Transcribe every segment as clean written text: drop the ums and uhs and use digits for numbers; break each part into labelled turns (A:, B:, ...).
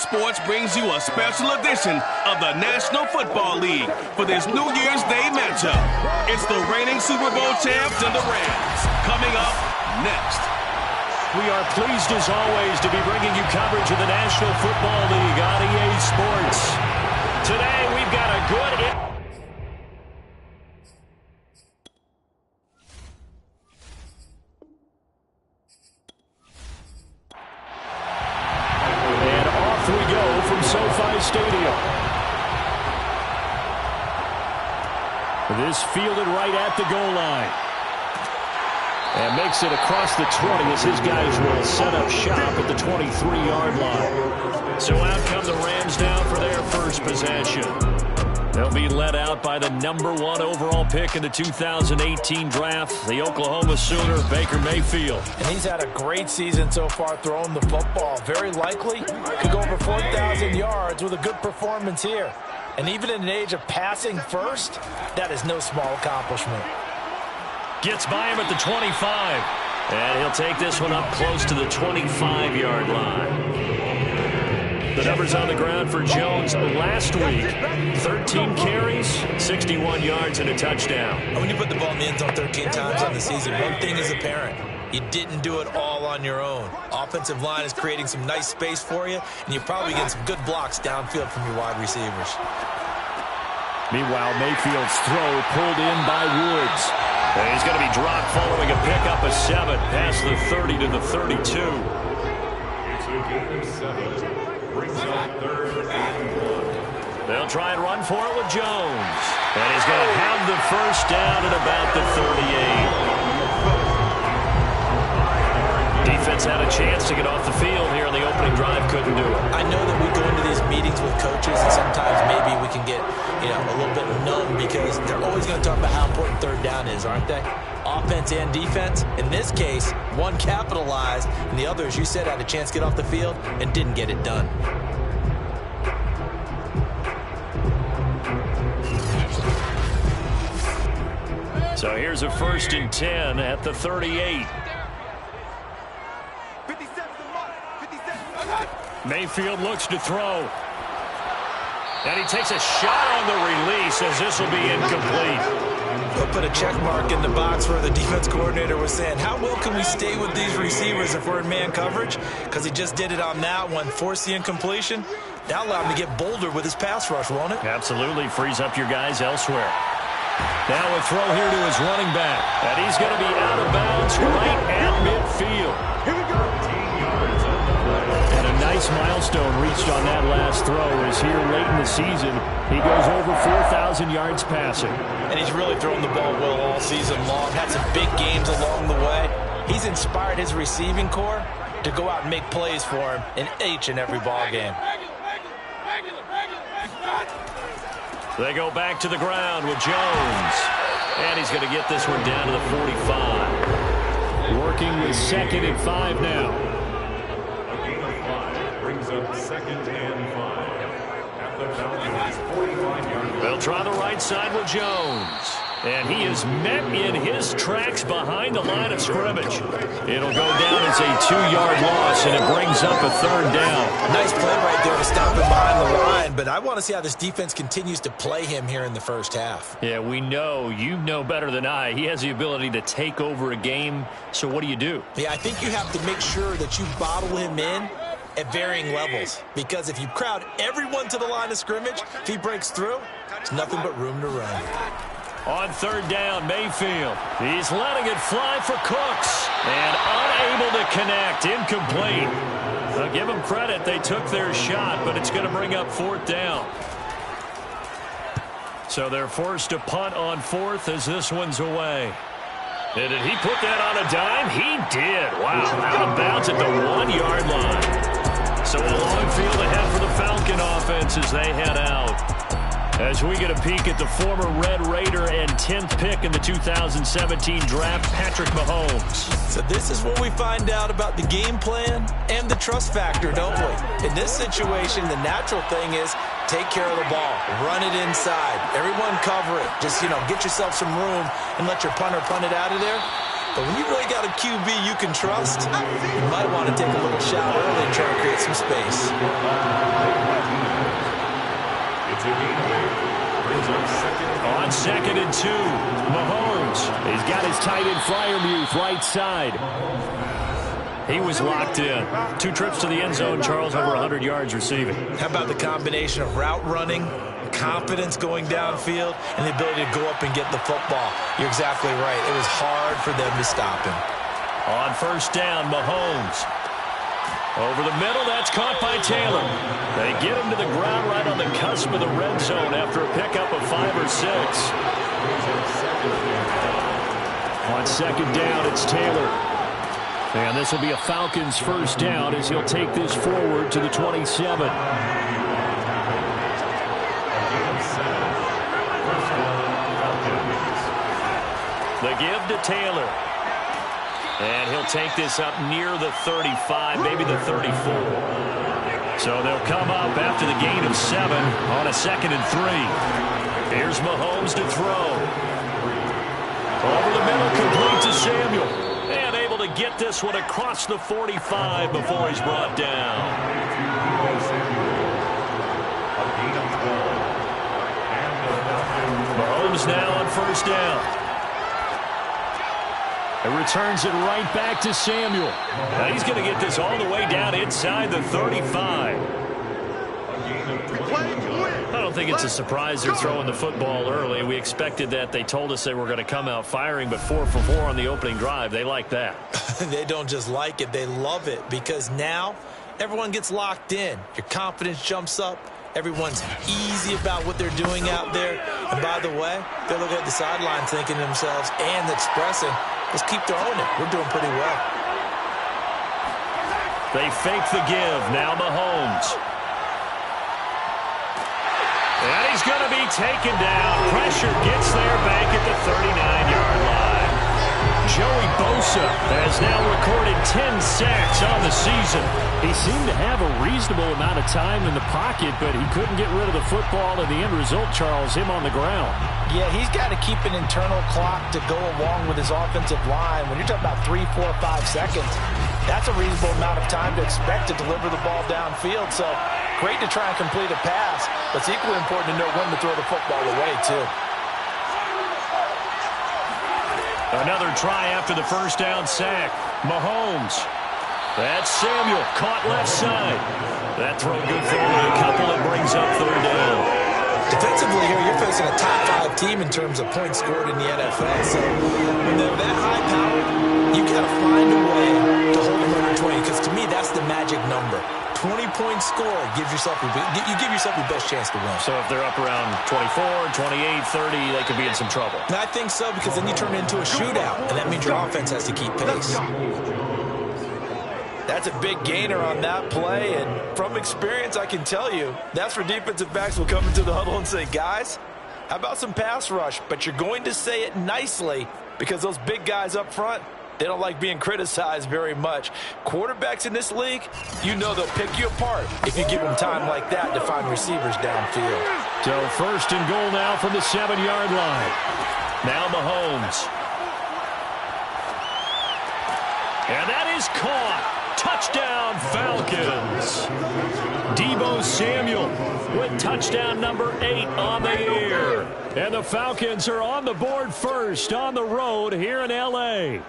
A: Sports brings you a special edition of the National Football League for this New Year's Day matchup. It's the reigning Super Bowl champs and the Rams. Coming up next.
B: We are pleased as always to be bringing you coverage of the National Football League on EA Sports. Today we've got a good... SoFi Stadium. This fielded right at the goal line. And makes it across the 20 as his guys will set up shop at the 23-yard line. So out come the Rams down for their first possession. They'll be led out by the #1 overall pick in the 2018 draft, the Oklahoma Sooner, Baker Mayfield.
C: And he's had a great season so far throwing the football. Very likely could go over 4,000 yards with a good performance here. And even in an age of passing first, that is no small accomplishment.
B: Gets by him at the 25. And he'll take this one up close to the 25-yard line. The numbers on the ground for Jones last week. 13 carries, 61 yards, and a touchdown.
C: When you put the ball in the end zone 13 times on the season, one thing is apparent. You didn't do it all on your own. Offensive line is creating some nice space for you, and you're probably getting some good blocks downfield from your wide receivers.
B: Meanwhile, Mayfield's throw pulled in by Woods. And he's going to be dropped following a pickup of 7 past the 30 to the 32.
D: It's a gain of 7. Brings up 3rd and 1.
B: They'll try and run for it with Jones. And he's going to have the first down at about the 38. Defense had a chance to get off the field here on the opening drive. Couldn't do it.
C: I know that we go into these meetings with coaches, and sometimes maybe we can get, a little bit numb because they're always going to talk about how important 3rd down is, aren't they? Offense and defense. In this case, one capitalized, and the other, as you said, had a chance to get off the field and didn't get it done.
B: So here's a 1st and 10 at the 38. Mayfield looks to throw. And he takes a shot on the release as this will be incomplete.
C: He'll put a check mark in the box where the defense coordinator was saying, how well can we stay with these receivers if we're in man coverage? Because he just did it on that one, forced the incompletion. That'll allow him to get bolder with his pass rush, won't it?
B: Absolutely. Frees up your guys elsewhere. Now a throw here to his running back. And he's going to be out of bounds right at midfield.
D: Here we go. 18 yards on the play.
B: And a nice milestone reached on that last throw as here late in the season, he goes over 4,000 yards passing.
C: And he's really thrown the ball well all season long. Had some big games along the way. He's inspired his receiving corps to go out and make plays for him in each and every ball game.
B: They go back to the ground with Jones. And he's going to get this one down to the 45. Working with 2nd and 5 now.
D: A gain of 5 brings up 2nd and 5. At the Falcons 45-yard line.
B: They'll try the right side with Jones. And he is met in his tracks behind the line of scrimmage. It'll go down as a 2-yard loss, and it brings up a 3rd down.
C: Nice play right there to stop him behind the line, but I want to see how this defense continues to play him here in the first half.
B: Yeah, we know. You know better than I. He has the ability to take over a game, so what do you do?
C: Yeah, I think you have to make sure that you bottle him in at varying levels, because if you crowd everyone to the line of scrimmage, if he breaks through, it's nothing but room to run.
B: On 3rd down, Mayfield. He's letting it fly for Cooks. And unable to connect. Incomplete. I'll give them credit. They took their shot, but it's going to bring up 4th down. So they're forced to punt on 4th as this one's away. And did he put that on a dime? He did. Wow. Out of bounds at the 1-yard line. So a long field ahead for the Falcon offense as they head out. As we get a peek at the former Red Raider and 10th pick in the 2017 draft, Patrick Mahomes.
C: So this is what we find out about the game plan and the trust factor, don't we? In this situation, the natural thing is take care of the ball, run it inside, everyone cover it. Just, get yourself some room and let your punter punt it out of there. But when you really got a QB you can trust, you might want to take a little shot early and try to create some space.
D: It's a gain of 8. Brings up second.
B: On 2nd and 2, Mahomes. He's got his tight end Freiermuth right side. He was locked in. 2 trips to the end zone, Charles, over 100 yards receiving.
C: How about the combination of route running, confidence going downfield, and the ability to go up and get the football? You're exactly right. It was hard for them to stop him.
B: On 1st down, Mahomes. Over the middle, that's caught by Taylor. They get him to the ground right on the cusp of the red zone after a pickup of 5 or 6. On 2nd down, it's Taylor. And this will be a Falcons 1st down as he'll take this forward to the 27. The give to Taylor. And he'll take this up near the 35, maybe the 34. So they'll come up after the gain of 7 on a 2nd and 3. Here's Mahomes to throw. Over the middle, complete to Samuel. And able to get this one across the 45 before he's brought down. Mahomes now on 1st down. It returns it right back to Samuel. Now he's going to get this all the way down inside the 35. I don't think it's a surprise they're throwing the football early. We expected that. They told us they were going to come out firing, but 4 for 4 on the opening drive. They like that.
C: They don't just like it, they love it, because now everyone gets locked in. Your confidence jumps up. Everyone's easy about what they're doing out there. And by the way, they're looking at the sideline thinking to themselves and expressing, let's keep throwing it. We're doing pretty well.
B: They fake the give. Now Mahomes. And he's going to be taken down. Pressure gets there back at the 39-yard line. Joey Bosa has now recorded 10 sacks on the season. He seemed to have a reasonable amount of time in the pocket, but he couldn't get rid of the football, and the end result, Charles, him on the ground.
C: Yeah, he's got to keep an internal clock to go along with his offensive line. When you're talking about 3, 4, 5 seconds, that's a reasonable amount of time to expect to deliver the ball downfield. So great to try and complete a pass, but it's equally important to know when to throw the football away, too.
B: Another try after the 1st down sack. Mahomes. That's Samuel, caught left side. That throw good for only a couple and brings up 3rd down.
C: Defensively here, you're facing a top 5 team in terms of points scored in the NFL. So when they're that high powered, you got to find a way to hold them under 20, because to me, that's the magic number. 20-point score gives yourself you give yourself your best chance to win.
B: So if they're up around 24, 28, 30, they could be in some trouble.
C: And I think so, because then you turn it into a shootout, and that means your offense has to keep pace. That's a big gainer on that play, and from experience, I can tell you, that's where defensive backs will come into the huddle and say, guys, how about some pass rush? But you're going to say it nicely, because those big guys up front, they don't like being criticized very much. Quarterbacks in this league, you know they'll pick you apart if you give them time like that to find receivers downfield.
B: So 1st and goal now from the 7-yard line. Now Mahomes. And that is caught. Touchdown, Falcons. Deebo Samuel with touchdown number 8 on the year. And the Falcons are on the board first on the road here in L.A.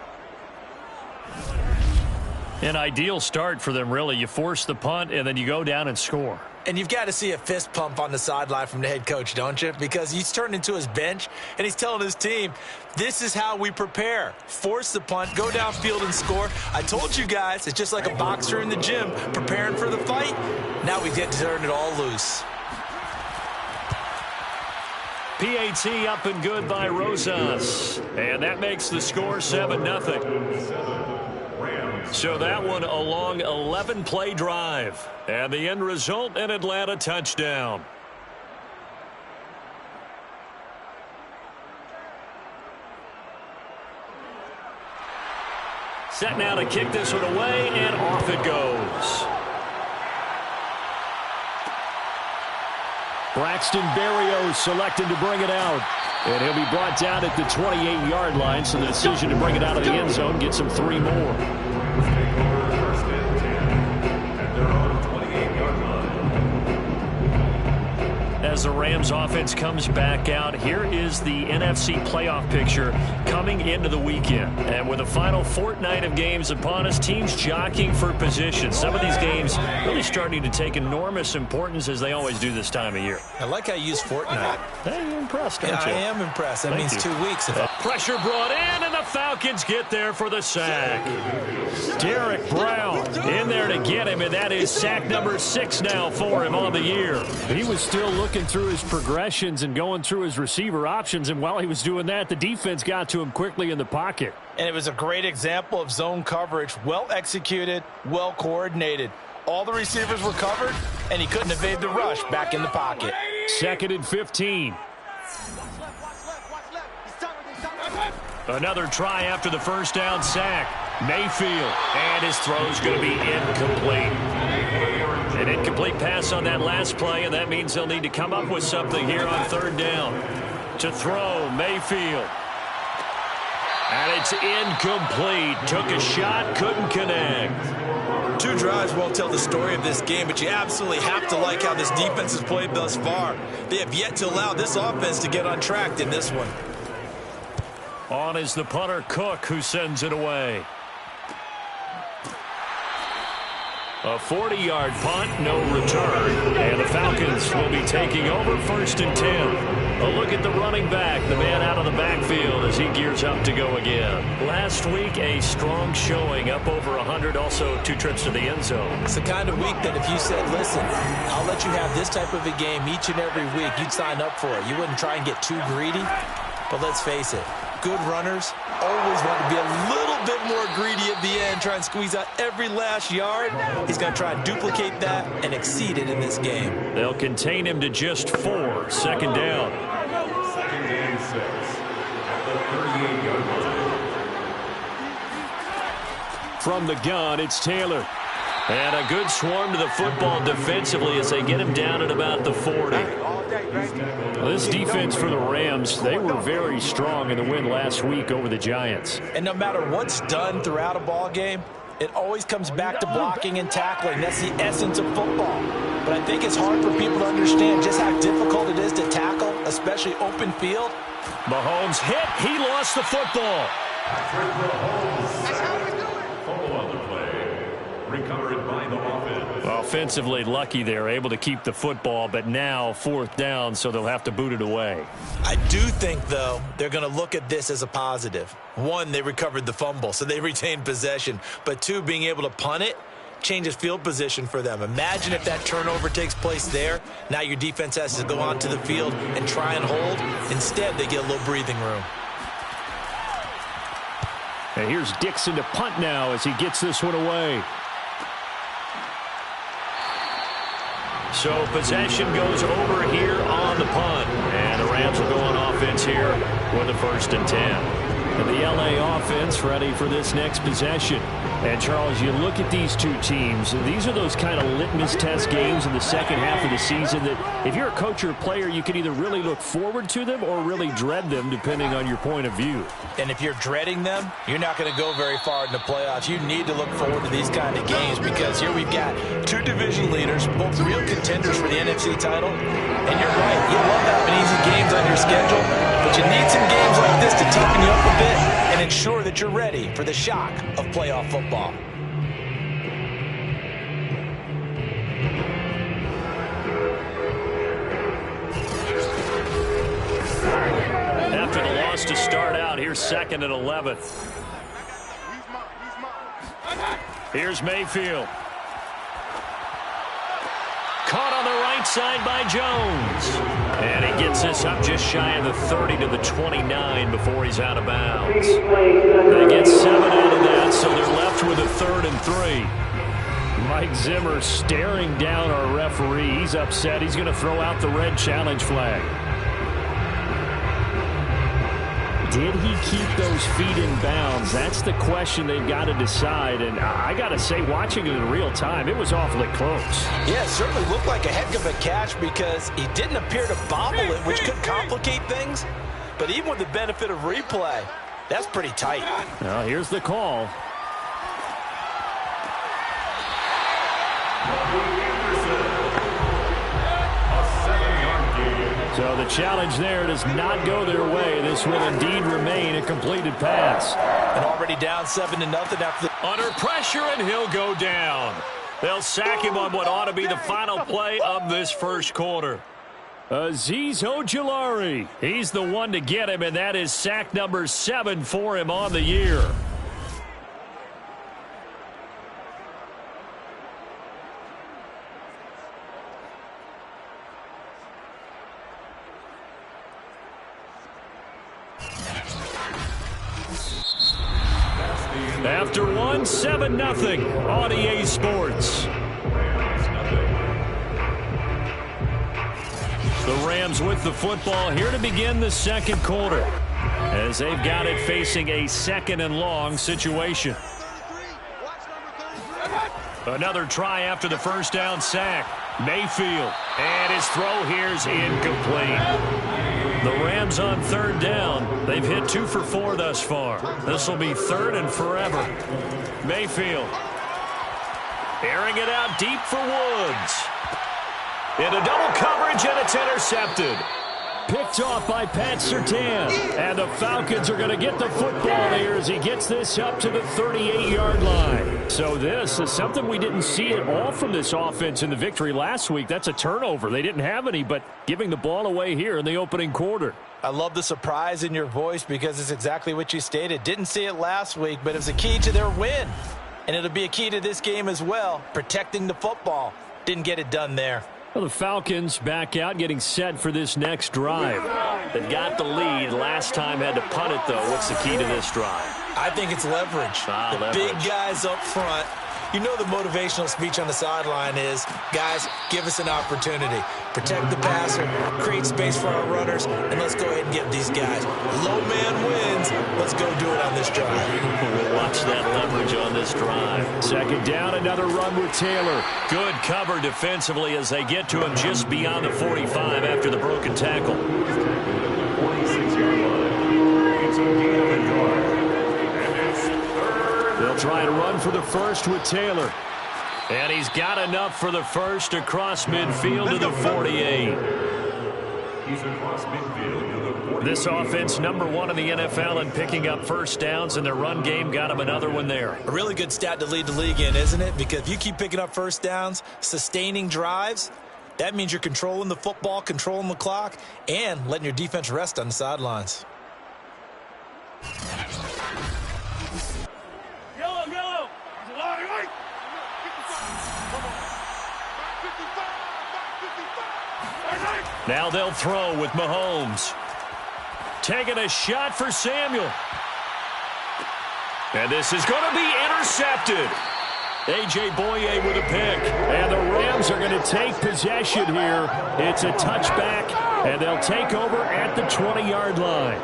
B: An ideal start for them, really. You force the punt, and then you go down and score.
C: And you've got to see a fist pump on the sideline from the head coach, don't you? Because he's turned into his bench, and he's telling his team, this is how we prepare. Force the punt, go downfield and score. I told you guys, it's just like a boxer in the gym preparing for the fight. Now we get to turn it all loose.
B: PAT up and good by Rosas. And that makes the score 7-0. So that one a long 11-play drive. And the end result, an Atlanta touchdown. Set now to kick this one away, and off it goes. Braxton Berrios selected to bring it out. And he'll be brought down at the 28-yard line, so the decision to bring it out of the end zone gets him 3 more. As the Rams offense comes back out, here is the NFC playoff picture coming into the weekend. And with the final fortnight of games upon us, teams jockeying for position. Some of these games really starting to take enormous importance as they always do this time of year.
C: I like how you use fortnight.
B: Hey, you're impressed, aren't you?
C: I am impressed. That means 2 weeks.
B: Pressure brought in, and the Falcons get there for the sack. Derek Brown in there to get him, and that is sack number 6 now for him on the year. He was still looking through his progressions and going through his receiver options, and while he was doing that, the defense got to him quickly in the pocket.
C: And it was a great example of zone coverage. Well executed, well coordinated. All the receivers were covered, and he couldn't evade the rush back in the pocket.
B: 2nd and 15. Another try after the first down sack. Mayfield, and his throw's going to be incomplete. An incomplete pass on that last play, and that means they'll need to come up with something here on 3rd down. To throw, Mayfield. And it's incomplete. Took a shot, couldn't connect.
C: 2 drives won't tell the story of this game, but you absolutely have to like how this defense has played thus far. They have yet to allow this offense to get on track in this one.
B: On is the punter, Cook, who sends it away. A 40-yard punt, no return. And the Falcons will be taking over 1st and 10. A look at the running back, the man out of the backfield as he gears up to go again. Last week, a strong showing, up over 100, also 2 trips to the end zone.
C: It's the kind of week that if you said, listen, I'll let you have this type of a game each and every week, you'd sign up for it. You wouldn't try and get too greedy. But let's face it, good runners always want to be a little bit more greedy at the end, try and squeeze out every last yard. He's going to try and duplicate that and exceed it in this game.
B: They'll contain him to just 4. 2nd down.
D: 2nd and 6 at the 38-yard line.
B: From the gun, it's Taylor. And a good swarm to the football defensively as they get him down at about the 40. Well, this defense for the Rams, they were very strong in the win last week over the Giants.
C: And no matter what's done throughout a ball game, it always comes back to blocking and tackling. That's the essence of football. But I think it's hard for people to understand just how difficult it is to tackle, especially open field.
B: Mahomes hit. He lost the football.
D: Fumble on the play. Recovered by the offense.
B: Offensively lucky they're able to keep the football, but now 4th down, so they'll have to boot it away.
C: I do think, though, they're going to look at this as a positive. 1, they recovered the fumble, so they retained possession. But 2, being able to punt it changes field position for them. Imagine if that turnover takes place there. Now your defense has to go onto the field and try and hold. Instead, they get a little breathing room.
B: And here's Dixon to punt now as he gets this one away. So possession goes over here on the punt. And the Rams will go on offense here with the 1st and 10. And the LA offense ready for this next possession. And, Charles, you look at these 2 teams, these are those kind of litmus test games in the second half of the season that if you're a coach or a player, you can either really look forward to them or really dread them, depending on your point of view.
C: And if you're dreading them, you're not going to go very far in the playoffs. You need to look forward to these kind of games because here we've got 2 division leaders, both real contenders for the NFC title. And you're right, you love having easy games on your schedule, but you need some games like this to toughen you up a bit and ensure that you're ready for the shock of playoff football.
B: After the loss to start out, here's 2nd and 11. Here's Mayfield. Caught on the right side by Jones. And he gets this up just shy of the 30 to the 29 before he's out of bounds. They get 7 out of that, so they're left with a 3rd and 3. Mike Zimmer staring down our referee. He's upset. He's going to throw out the red challenge flag. did he keep those feet in bounds? That's the question they've got to decide. And I got to say, watching it in real time, it was awfully close.
C: Yeah, it certainly looked like a heck of a catch because he didn't appear to bobble it, which could complicate things. But even with the benefit of replay, that's pretty tight.
B: Well, here's the call. So the challenge there does not go their way. This will indeed remain a completed pass.
C: And already down 7-0 after the...
B: Under pressure, and he'll go down. They'll sack him on what ought to be the final play of this first quarter. Azeez Ojulari. He's the one to get him, and that is sack number 7 for him on the year. After 7-0 on EA Sports. The Rams with the football here to begin the second quarter, as they've got it facing a 2nd and long situation. Another try after the first down sack. Mayfield, and his throw here's incomplete. The Rams on 3rd down. They've hit 2 for 4 thus far. This will be 3rd and forever. Mayfield airing it out deep for Woods. Into double coverage, and it's intercepted. Picked off by Pat Surtain. And the Falcons are going to get the football here as he gets this up to the 38-yard line. So this is something we didn't see at all from this offense in the victory last week. That's a turnover. They didn't have any, but giving the ball away here in the opening quarter.
C: I love the surprise in your voice because it's exactly what you stated. Didn't see it last week, but it was a key to their win. And it'll be a key to this game as well, protecting the football. Didn't get it done there.
B: Well, the Falcons back out, getting set for this next drive. They've got the lead. Last time had to punt it, though. What's the key to this drive?
C: I think it's leverage. The big guys up front. You know the motivational speech on the sideline is, guys, give us an opportunity. Protect the passer, create space for our runners, and let's go ahead and get these guys. Low man wins. Let's go do it on this drive.
B: We'll watch that leverage on this drive. 2nd down, another run with Taylor. Good cover defensively as they get to him just beyond the 45 after the broken tackle.
D: 46-yard line. It's a gain of yard.
B: They'll try and run for the first with Taylor. And he's got enough for the first across midfield to the 48.
D: He's across midfield to the 48.
B: This offense, number 1 in the NFL in picking up first downs, and their run game got him another one there.
C: A really good stat to lead the league in, isn't it? Because if you keep picking up first downs, sustaining drives, that means you're controlling the football, controlling the clock, and letting your defense rest on the sidelines.
B: Now they'll throw with Mahomes. Taking a shot for Samuel. And this is going to be intercepted. A.J. Boye with a pick. And the Rams are going to take possession here. It's a touchback, and they'll take over at the 20-yard line.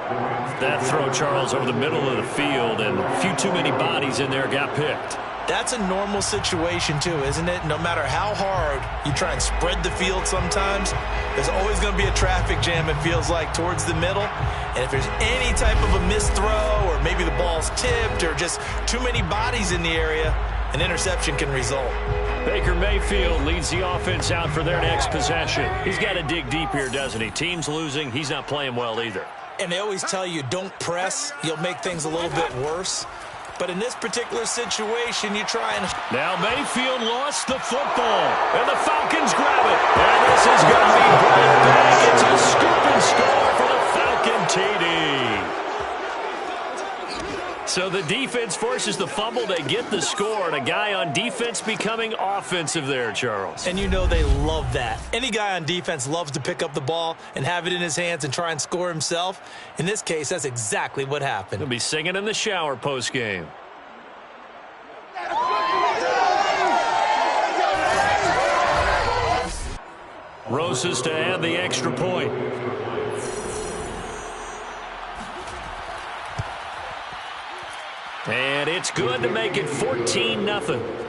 B: That throw, Charles, over the middle of the field, and a few too many bodies in there got picked.
C: That's a normal situation, too, isn't it? No matter how hard you try and spread the field sometimes, there's always going to be a traffic jam, it feels like, towards the middle. And if there's any type of a missed throw or maybe the ball's tipped or just too many bodies in the area, an interception can result.
B: Baker Mayfield leads the offense out for their next possession. He's got to dig deep here, doesn't he? Team's losing. He's not playing well either.
C: And they always tell you, don't press. You'll make things a little bit worse. But in this particular situation, you try and...
B: Now Mayfield lost the football, and the Falcons grab it. And this is going to be brought back. It's a scoop and score for the Falcon TD. So the defense forces the fumble. They get the score, and a guy on defense becoming offensive there, Charles.
C: And you know they love that. Any guy on defense loves to pick up the ball and have it in his hands and try and score himself. In this case, that's exactly what happened.
B: He'll be singing in the shower post-game. Rosas to add the extra point. And it's good to make it 14-0.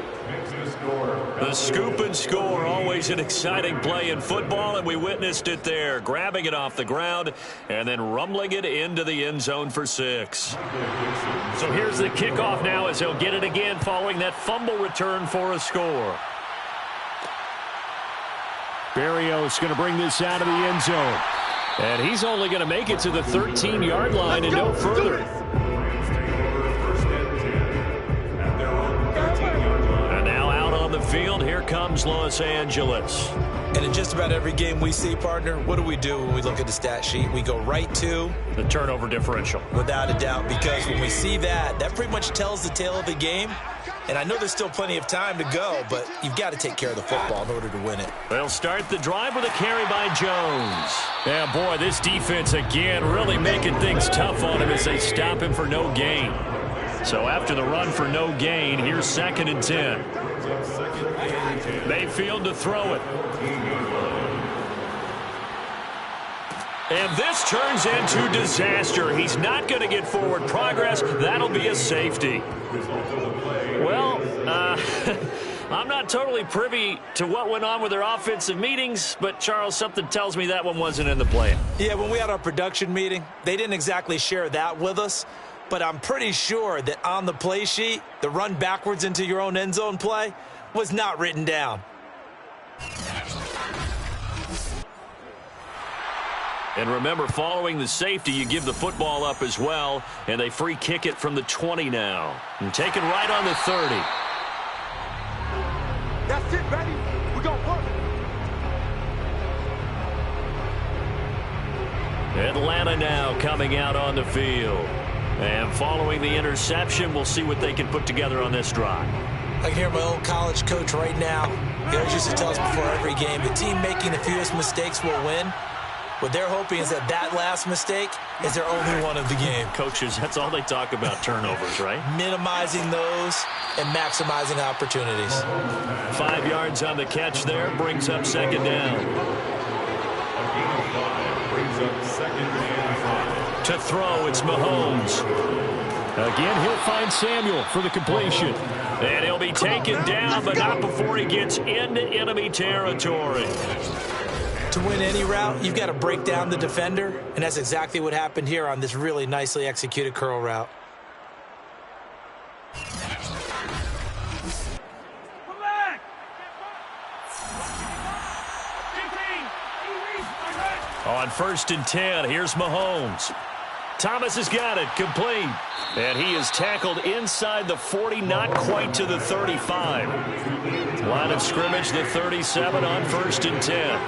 B: The scoop and score, always an exciting play in football, and we witnessed it there, grabbing it off the ground and then rumbling it into the end zone for 6. So here's the kickoff now as he'll get it again following that fumble return for a score. Berrios going to bring this out of the end zone. And he's only going to make it to the 13-yard line and no further. And now out on the field, here comes Los Angeles.
C: And in just about every game we see, partner, what do when we look at the stat sheet? We go right to
B: the turnover differential.
C: Without a doubt, because when we see that, that pretty much tells the tale of the game. And I know there's still plenty of time to go, but you've got to take care of the football in order to win it.
B: They'll start the drive with a carry by Jones. Yeah, boy, this defense again really making things tough on him as they stop him for no gain. So after the run for no gain, here's 2nd and 10. Mayfield to throw it. And this turns into disaster. He's not going to get forward progress. That'll be a safety. Well, I'm not totally privy to what went on with their offensive meetings, but, Charles, something tells me that one wasn't in the plan.
C: Yeah, when we had our production meeting, they didn't exactly share that with us, but I'm pretty sure that on the play sheet, the run backwards into your own end zone play was not written down.
B: And remember, following the safety, you give the football up as well, and they free kick it from the 20 now. And taken right on the 30.
E: That's it, ready? We're going to work.
B: Atlanta now coming out on the field. And following the interception, we'll see what they can put together on this drive.
C: I can hear my old college coach right now. He always used to tell us before every game, the team making the fewest mistakes will win. What they're hoping is that last mistake is their only one of the game.
B: Coaches, that's all they talk about, turnovers, right?
C: Minimizing those and maximizing opportunities.
B: 5 yards on the catch there, brings up 2nd down. To throw, it's Mahomes. Again, he'll find Samuel for the completion. And he'll be taken down, but not before he gets into enemy territory.
C: To win any route, you've got to break down the defender, and that's exactly what happened here on this really nicely executed curl route.
B: On 1st and 10, here's Mahomes. Thomas has got it, complete. And he is tackled inside the 40, not quite to the 35. Line of scrimmage, the 37 on 1st and 10.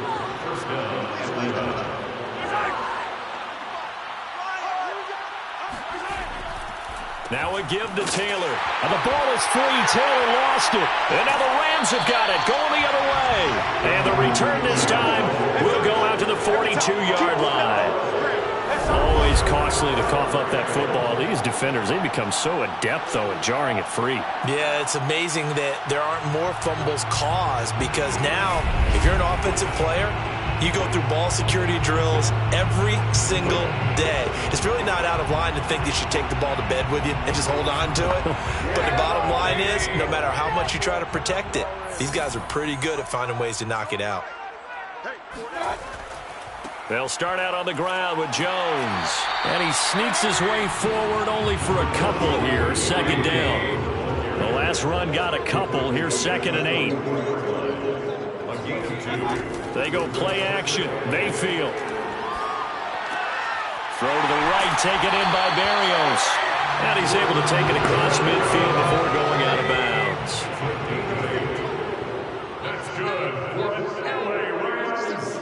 B: Now a give to Taylor. And the ball is free. Taylor lost it. And now the Rams have got it, going the other way. And the return this time will go out to the 42-yard line. Always costly to cough up that football. These defenders, they become so adept, though, at jarring it free.
C: Yeah, it's amazing that there aren't more fumbles caused, because now, if you're an offensive player, you go through ball security drills every single day. It's really not out of line to think you should take the ball to bed with you and just hold on to it. But the bottom line is, no matter how much you try to protect it, these guys are pretty good at finding ways to knock it out.
B: They'll start out on the ground with Jones. And he sneaks his way forward only for a couple here. 2nd down. The last run got a couple. Here's 2nd and 8. They go play action. Mayfield. Throw to the right, taken in by Berrios. And he's able to take it across midfield before going out of bounds.
D: That's good for an LA Rams.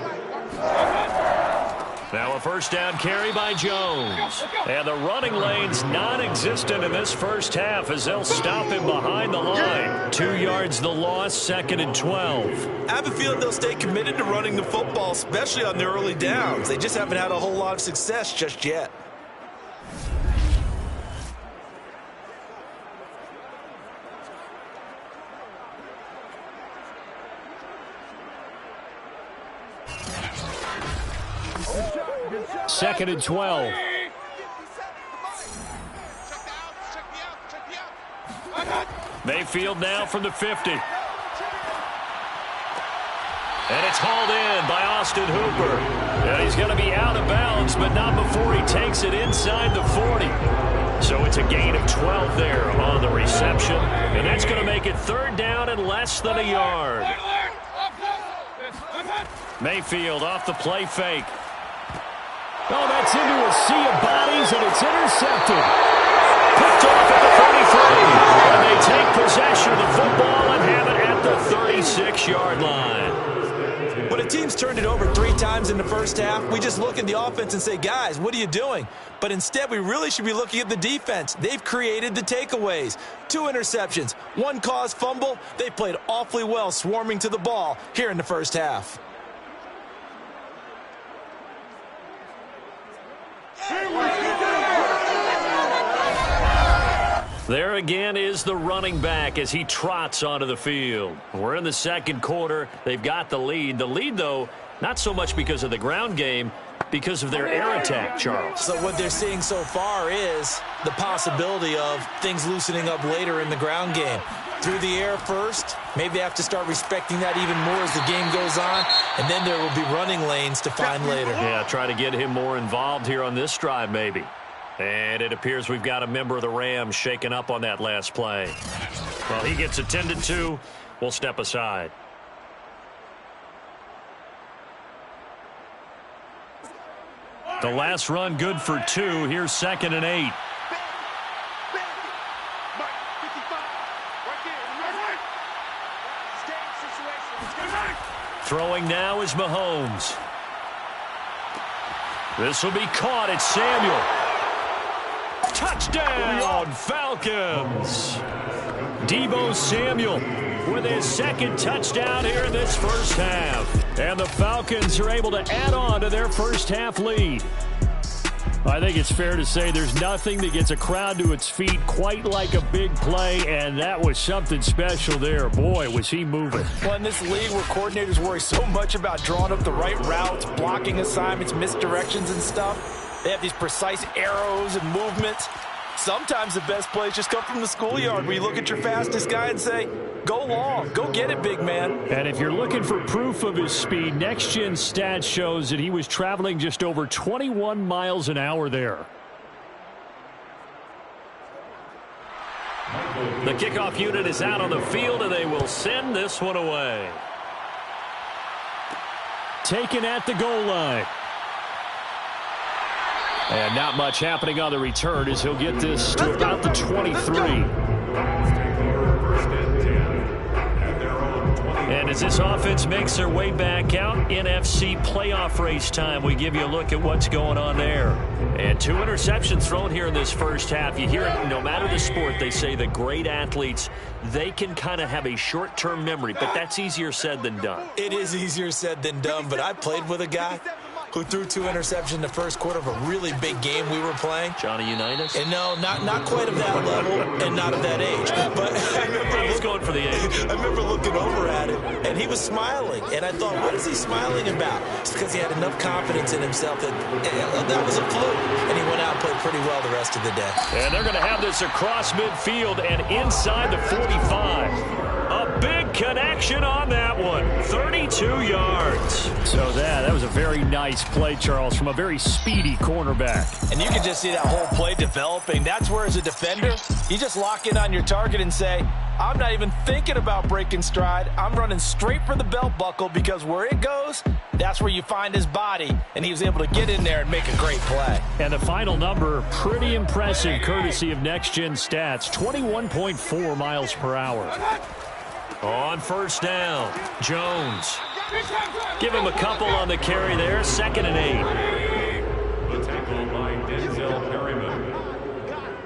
B: Now a 1st down carry by Jones. And the running lane's non-existent in this first half as they'll stop him behind the line. 2 yards the loss, 2nd and 12.
C: I have a feeling they'll stay committed to running the football, especially on their early downs. They just haven't had a whole lot of success just yet.
B: Second and 12. Mayfield now from the 50. And it's hauled in by Austin Hooper. And he's going to be out of bounds, but not before he takes it inside the 40. So it's a gain of 12 there on the reception. And that's going to make it third down and less than a yard. Mayfield off the play fake. Oh, that's into a sea of bodies, and it's intercepted. Picked off at the 33. And they take possession of the football and have it at the 36-yard line.
C: When a team's turned it over 3 times in the first half, we just look at the offense and say, guys, what are you doing? But instead, we really should be looking at the defense. They've created the takeaways. 2 interceptions, 1 caused fumble. They played awfully well swarming to the ball here in the first half.
B: There again is the running back as he trots onto the field. We're in the second quarter. They've got the lead. The lead, though, not so much because of the ground game, because of their air attack, Charles.
C: So what they're seeing so far is the possibility of things loosening up later in the ground game. Through the air first, maybe they have to start respecting that even more as the game goes on, and then there will be running lanes to find later.
B: Yeah, try to get him more involved here on this drive maybe. And it appears we've got a member of the Rams shaken up on that last play. Well, he gets attended to. We'll step aside. The last run good for 2. Here's 2nd and 8. Throwing now is Mahomes. This will be caught. It's Samuel. Touchdown, Falcons. Deebo Samuel with his 2nd touchdown here in this first half. And the Falcons are able to add on to their first half lead. I think it's fair to say there's nothing that gets a crowd to its feet quite like a big play, and that was something special there. Boy, was he moving.
C: Well, in this league where coordinators worry so much about drawing up the right routes, blocking assignments, misdirections and stuff, they have these precise arrows and movements. Sometimes the best plays just come from the schoolyard where you look at your fastest guy and say, go long, go get it, big man.
B: And if you're looking for proof of his speed, Next Gen Stats shows that he was traveling just over 21 miles an hour there. The kickoff unit is out on the field, and they will send this one away. Taken at the goal line. And not much happening on the return as he'll get this to about the 23. And as this offense makes their way back out, NFC playoff race time, we give you a look at what's going on there. And 2 interceptions thrown here in this first half. You hear it, no matter the sport, they say the great athletes, they can kind of have a short-term memory, but that's easier said than done.
C: It is easier said than done, but I played with a guy who threw 2 interceptions in the first quarter of a really big game we were playing.
B: Johnny Unitas?
C: And no, not quite of that level and not of that age. But
B: he's going for the age.
C: I remember looking over at him, and he was smiling. And I thought, what is he smiling about? It's because he had enough confidence in himself that was a fluke. And he went out and played pretty well the rest of the day.
B: And they're going to have this across midfield and inside the 45. A big connection on that one. 32 yards. So that was a very nice play, Charles, from a very speedy cornerback.
C: And you can just see that whole play developing. That's where, as a defender, you just lock in on your target and say, I'm not even thinking about breaking stride. I'm running straight for the belt buckle because where it goes, that's where you find his body. And he was able to get in there and make a great play.
B: And the final number, pretty impressive, courtesy of Next Gen Stats, 21.4 miles per hour. On first down, Jones. Give him a couple on the carry there. 2nd and 8.
D: The tackle by Denzel Perryman.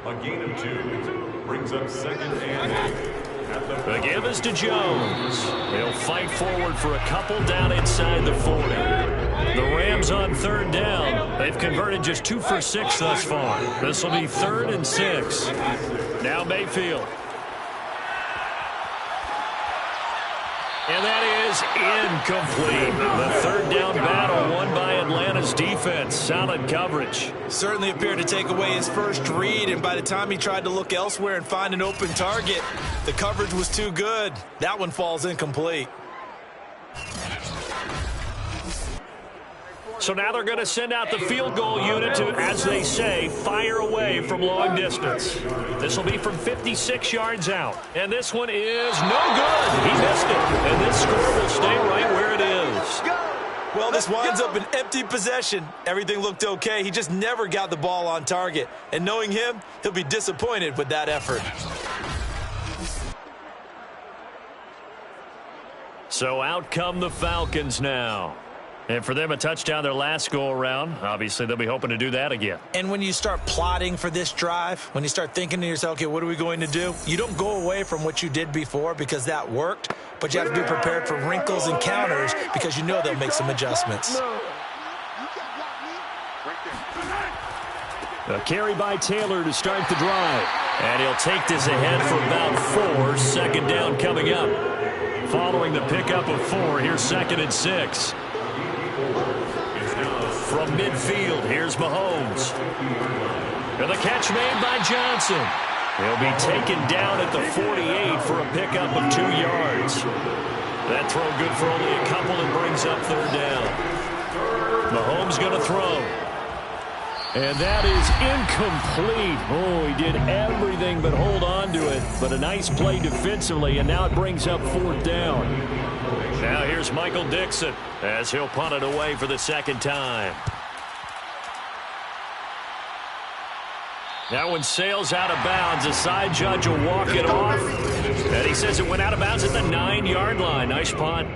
D: A gain of 2 brings up 2nd and 8.
B: The give is to Jones. He'll fight forward for a couple down inside the 40. The Rams on 3rd down. They've converted just 2 for 6 thus far. This will be 3rd and 6. Now Mayfield. And that is incomplete. The third down battle won by Atlanta's defense. Solid coverage.
C: Certainly appeared to take away his first read, and by the time he tried to look elsewhere and find an open target, the coverage was too good. That one falls incomplete.
B: So now they're going to send out the field goal unit to, as they say, fire away from long distance. This will be from 56 yards out. And this one is no good. He missed it. And this score will stay right where it is.
C: Well, this winds up an empty possession. Everything looked okay. He just never got the ball on target. And knowing him, he'll be disappointed with that effort.
B: So out come the Falcons now. And for them, a touchdown their last go-around. Obviously, they'll be hoping to do that again.
C: And when you start plotting for this drive, when you start thinking to yourself, okay, what are we going to do? You don't go away from what you did before because that worked, but you have to be prepared for wrinkles and counters because you know they'll make some adjustments.
B: A carry by Taylor to start the drive. And he'll take this ahead for about 4. Second down coming up. Following the pickup of 4, here's 2nd and 6. From midfield, here's Mahomes. And the catch made by Johnson. He'll be taken down at the 48 for a pickup of 2 yards. That throw good for only a couple and brings up 3rd down. Mahomes going to throw. And that is incomplete. Oh, he did everything but hold on to it. But a nice play defensively, and now it brings up 4th down. Now here's Michael Dixon as he'll punt it away for the 2nd time. That one sails out of bounds. The side judge will walk it off. And he says it went out of bounds at the 9-yard line. Nice punt.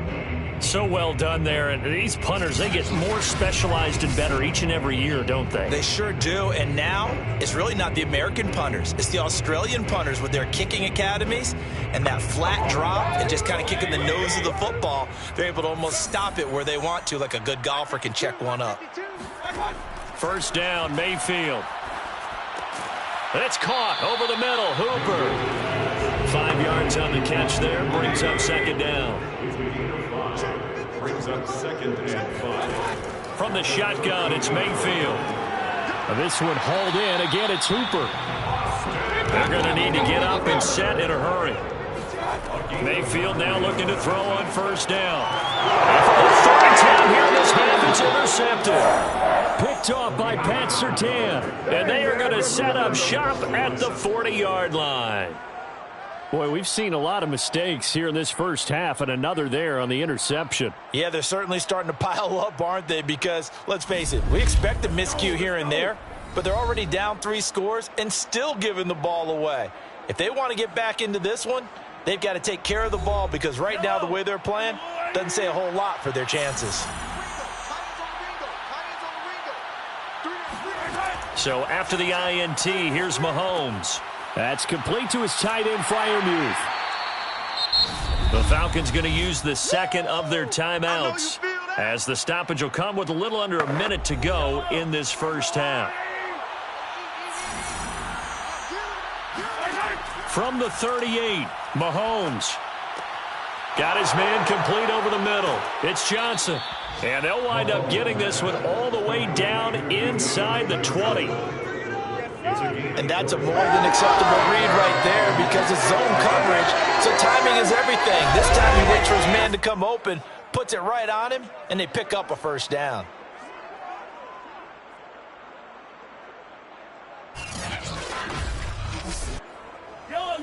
B: So well done there. And these punters, they get more specialized and better each and every year, don't they?
C: They sure do. And now it's really not the American punters. It's the Australian punters with their kicking academies and that flat drop and just kind of kicking the nose of the football. They're able to almost stop it where they want to, like a good golfer can check one up.
B: 1st down, Mayfield. It's caught over the middle. Hooper. 5 yards on the catch there. Brings up 2nd down.
D: Brings up 2nd and 5.
B: From the shotgun, it's Mayfield. This one hauled in. Again, it's Hooper. They're going to need to get up and set in a hurry. Mayfield now looking to throw on 1st down. And for the 3rd time here in this half, it's intercepted. Picked off by Pat Surtain. And they are going to set up shop at the 40-yard line. Boy, we've seen a lot of mistakes here in this first half, and another there on the interception.
C: Yeah, they're certainly starting to pile up, aren't they? Because, let's face it, we expect a miscue here and there, but they're already down 3 scores and still giving the ball away. If they want to get back into this one, they've got to take care of the ball because right now the way they're playing doesn't say a whole lot for their chances.
B: So after the INT, here's Mahomes. That's complete to his tight end, Freiermuth. The Falcons going to use the 2nd of their timeouts as the stoppage will come with a little under a minute to go in this first half. From the 38, Mahomes. Got his man complete over the middle. It's Johnson. And they'll wind up getting this one all the way down inside the 20.
C: And that's a more than acceptable read right there because it's zone coverage. So timing is everything. This time he waits for his man to come open, puts it right on him, and they pick up a 1st down.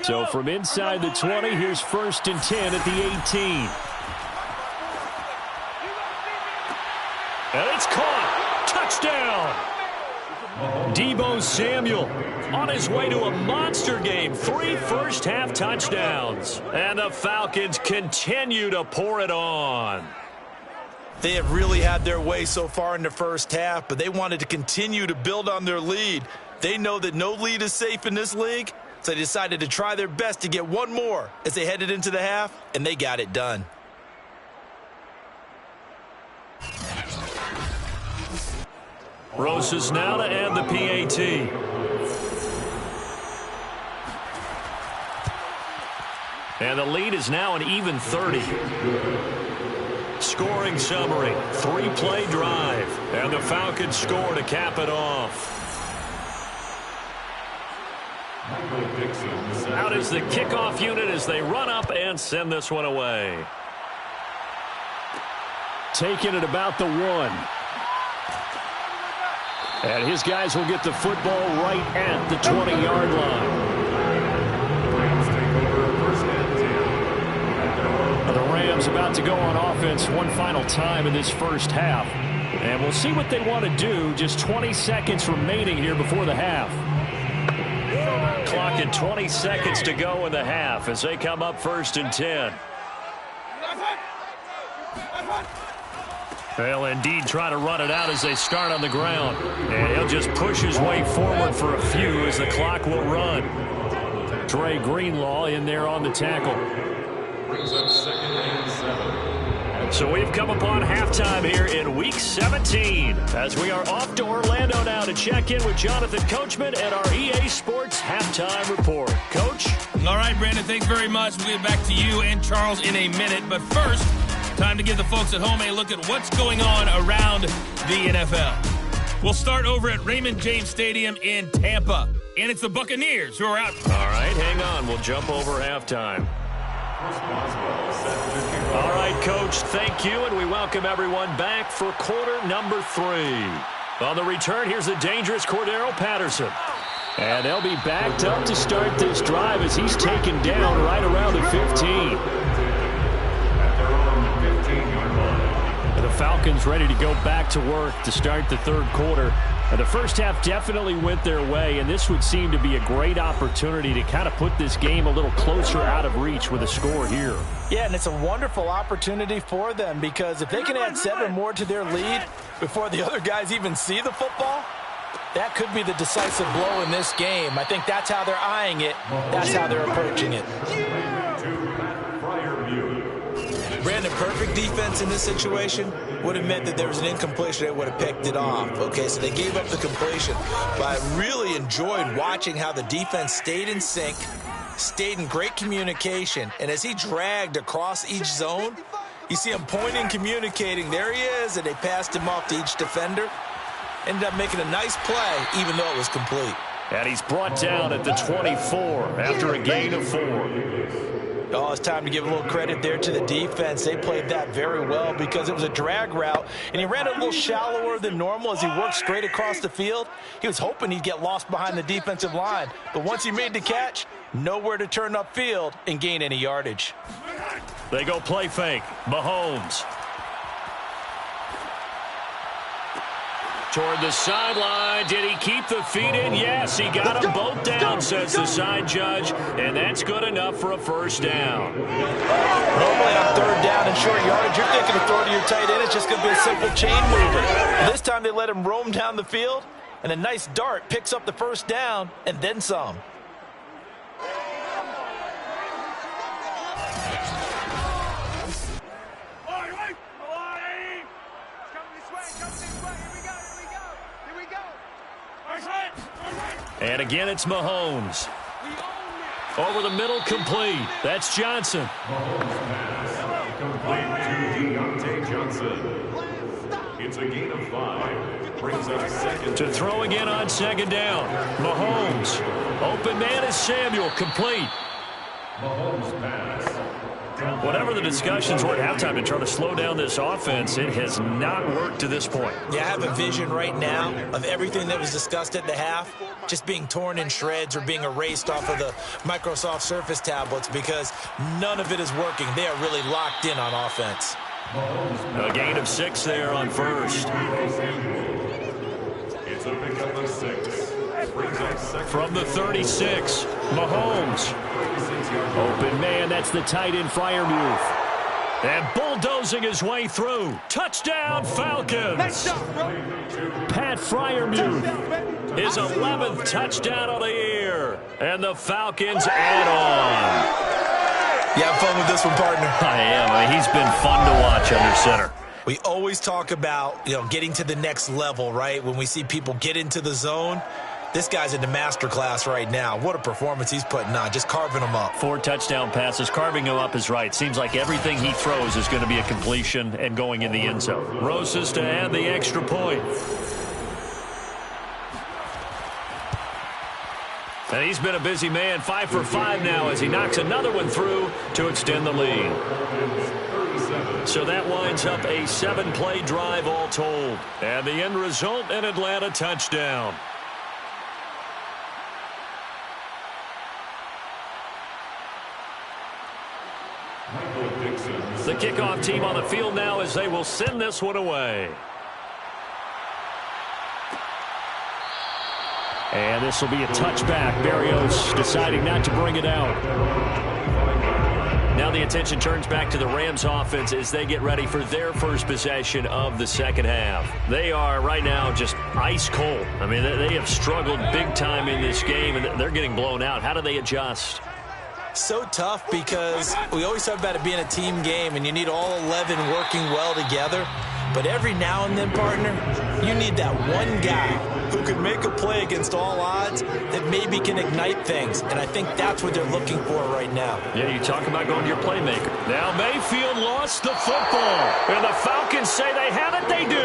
B: So from inside the 20, here's 1st and 10 at the 18. And it's caught. Touchdown. Deebo Samuel on his way to a monster game. 3 first-half touchdowns. And the Falcons continue to pour it on.
C: They have really had their way so far in the first half, but they wanted to continue to build on their lead. They know that no lead is safe in this league, so they decided to try their best to get one more as they headed into the half, and they got it done.
B: Rosas now to add the PAT. And the lead is now an even 30. Scoring summary, 3-play drive. And the Falcons score to cap it off. Out is the kickoff unit as they run up and send this one away. Taking it about the 1. And his guys will get the football right at the 20-yard line. The Rams about to go on offense one final time in this first half. And we'll see what they want to do. Just 20 seconds remaining here before the half. Clock at 20 seconds to go in the half as they come up 1st and 10. They'll indeed try to run it out as they start on the ground. And he'll just push his way forward for a few as the clock will run. Dre Greenlaw in there on the tackle.
D: Brings up 2nd and 7.
B: So we've come upon halftime here in Week 17 as we are off to Orlando now to check in with Jonathan Coachman at our EA Sports Halftime Report. Coach?
F: All right, Brandon, thanks very much. We'll get back to you and Charles in a minute. But first, time to give the folks at home a look at what's going on around the NFL. We'll start over at Raymond James Stadium in Tampa. And it's the Buccaneers who are out.
B: All right, hang on. We'll jump over halftime. All right, Coach, thank you, and we welcome everyone back for quarter number 3. On the return, here's the dangerous Cordero Patterson. And they'll be backed up to start this drive as he's taken down right around the 15. And the Falcons ready to go back to work to start the third quarter. And the first half definitely went their way, and this would seem to be a great opportunity to kind of put this game a little closer out of reach with a score here.
C: Yeah, and it's a wonderful opportunity for them because if they can add 7 more to their lead before the other guys even see the football, that could be the decisive blow in this game. I think that's how they're eyeing it. That's how they're approaching it. Brandon, perfect defense in this situation would have meant that there was an incompletion that would have picked it off. Okay, so they gave up the completion. But I really enjoyed watching how the defense stayed in sync, stayed in great communication, and as he dragged across each zone, you see him pointing, communicating. There he is, and they passed him off to each defender. Ended up making a nice play, even though it was complete.
B: And he's brought down at the 24 after a gain of 4.
C: Oh, it's time to give a little credit there to the defense. They played that very well because it was a drag route, and he ran it a little shallower than normal as he worked straight across the field. He was hoping he'd get lost behind the defensive line, but once he made the catch, nowhere to turn upfield and gain any yardage.
B: They go play fake. Mahomes. Toward the sideline. Did he keep the feet in? Yes, he got them both down, says the side judge, and that's good enough for a first down.
C: Normally on 3rd down and short yardage, you're thinking of throwing to your tight end. It's just going to be a simple chain mover. This time they let him roam down the field, and a nice dart picks up the first down and then some.
B: And again, it's Mahomes. Over the middle, complete. That's Johnson.
D: Complete to Deontay Johnson. It's a gain of 5. Brings up 2nd.
B: To throw again on 2nd down. Mahomes. Open man is Samuel. Complete.
D: Mahomes pass.
B: Whatever the discussions were at halftime to try to slow down this offense, it has not worked to this point.
C: Yeah, I have a vision right now of everything that was discussed at the half just being torn in shreds or being erased off of the Microsoft Surface tablets because none of it is working. They are really locked in on offense.
B: A gain of 6 there on 1st.
D: It's a pickup of 6.
B: From the 36, Mahomes. Open man, that's the tight end Freiermuth. And bulldozing his way through. Touchdown, Falcons. Pat Freiermuth, his 11th touchdown of the year. And the Falcons add on.
C: You have fun with this one, partner?
B: I am. He's been fun to watch under center.
C: We always talk about, getting to the next level, right? When we see people get into the zone, This guy's in the master class right now. What a performance he's putting on, just carving them up.
B: 4 touchdown passes. Carving him up is right. Seems like everything he throws is going to be a completion and going in the end zone. Roses to add the extra point. And he's been a busy man, 5 for 5 now as he knocks another one through to extend the lead. So that winds up a 7-play drive all told. And the end result, an Atlanta touchdown. The kickoff team on the field now as they will send this one away. And this will be a touchback. Berrios deciding not to bring it out. Now the attention turns back to the Rams offense as they get ready for their first possession of the second half. They are right now just ice cold. I mean, they have struggled big time in this game, and they're getting blown out. How do they adjust?
C: So tough because we always talk about it being a team game, and you need all 11 working well together. But every now and then, partner, you need that one guy who can make a play against all odds that maybe can ignite things. And I think that's what they're looking for right now.
B: Yeah, you talk about going to your playmaker. Now Mayfield lost the football. And the Falcons say they have it. They do.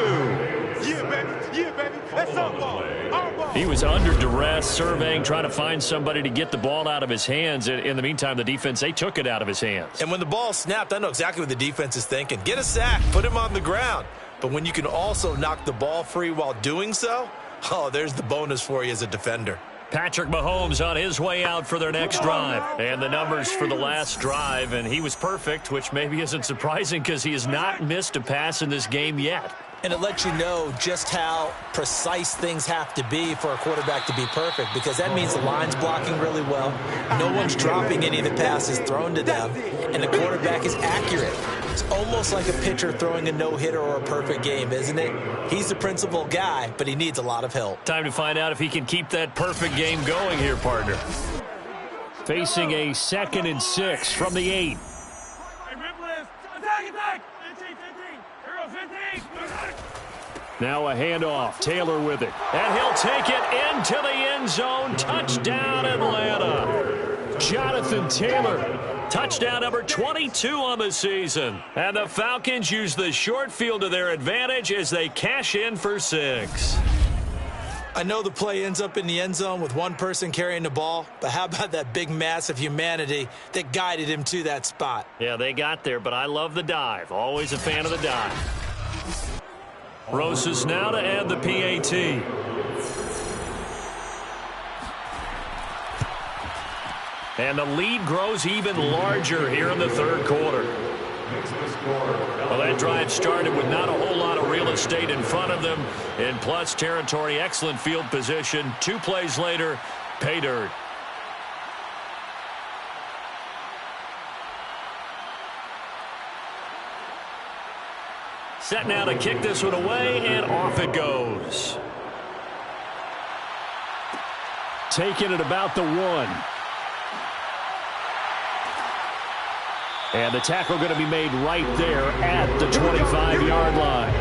E: Yeah, baby. Yeah, baby. That's our ball. Our ball.
B: He was under duress, surveying, trying to find somebody to get the ball out of his hands. In the meantime, the defense, they took it out of his hands.
C: And when the ball snapped, I know exactly what the defense is thinking. Get a sack, put him on the ground. But when you can also knock the ball free while doing so, oh, there's the bonus for you as a defender.
B: Patrick Mahomes on his way out for their next drive. And the numbers for the last drive, and he was perfect, which maybe isn't surprising because he has not missed a pass in this game yet.
C: And it lets you know just how precise things have to be for a quarterback to be perfect, because that means the line's blocking really well. No one's dropping any of the passes thrown to them, and the quarterback is accurate. It's almost like a pitcher throwing a no-hitter or a perfect game, isn't it? He's the principal guy, but he needs a lot of help.
B: Time to find out if he can keep that perfect game going here, partner. Facing a 2nd and 6 from the 8. Now a handoff. Taylor with it. And he'll take it into the end zone. Touchdown, Atlanta. Jonathan Taylor. Touchdown number 22 on the season. And the Falcons use the short field to their advantage as they cash in for 6.
C: I know the play ends up in the end zone with one person carrying the ball, but how about that big mass of humanity that guided him to that spot?
B: Yeah, they got there, but I love the dive. Always a fan of the dive. Roses now to add the PAT. And the lead grows even larger here in the third quarter. Well, that drive started with not a whole lot of real estate in front of them. In plus territory, excellent field position. 2 plays later, pay dirt. Set now to kick this one away, and off it goes. Taking it about the 1. And the tackle going to be made right there at the 25-yard line.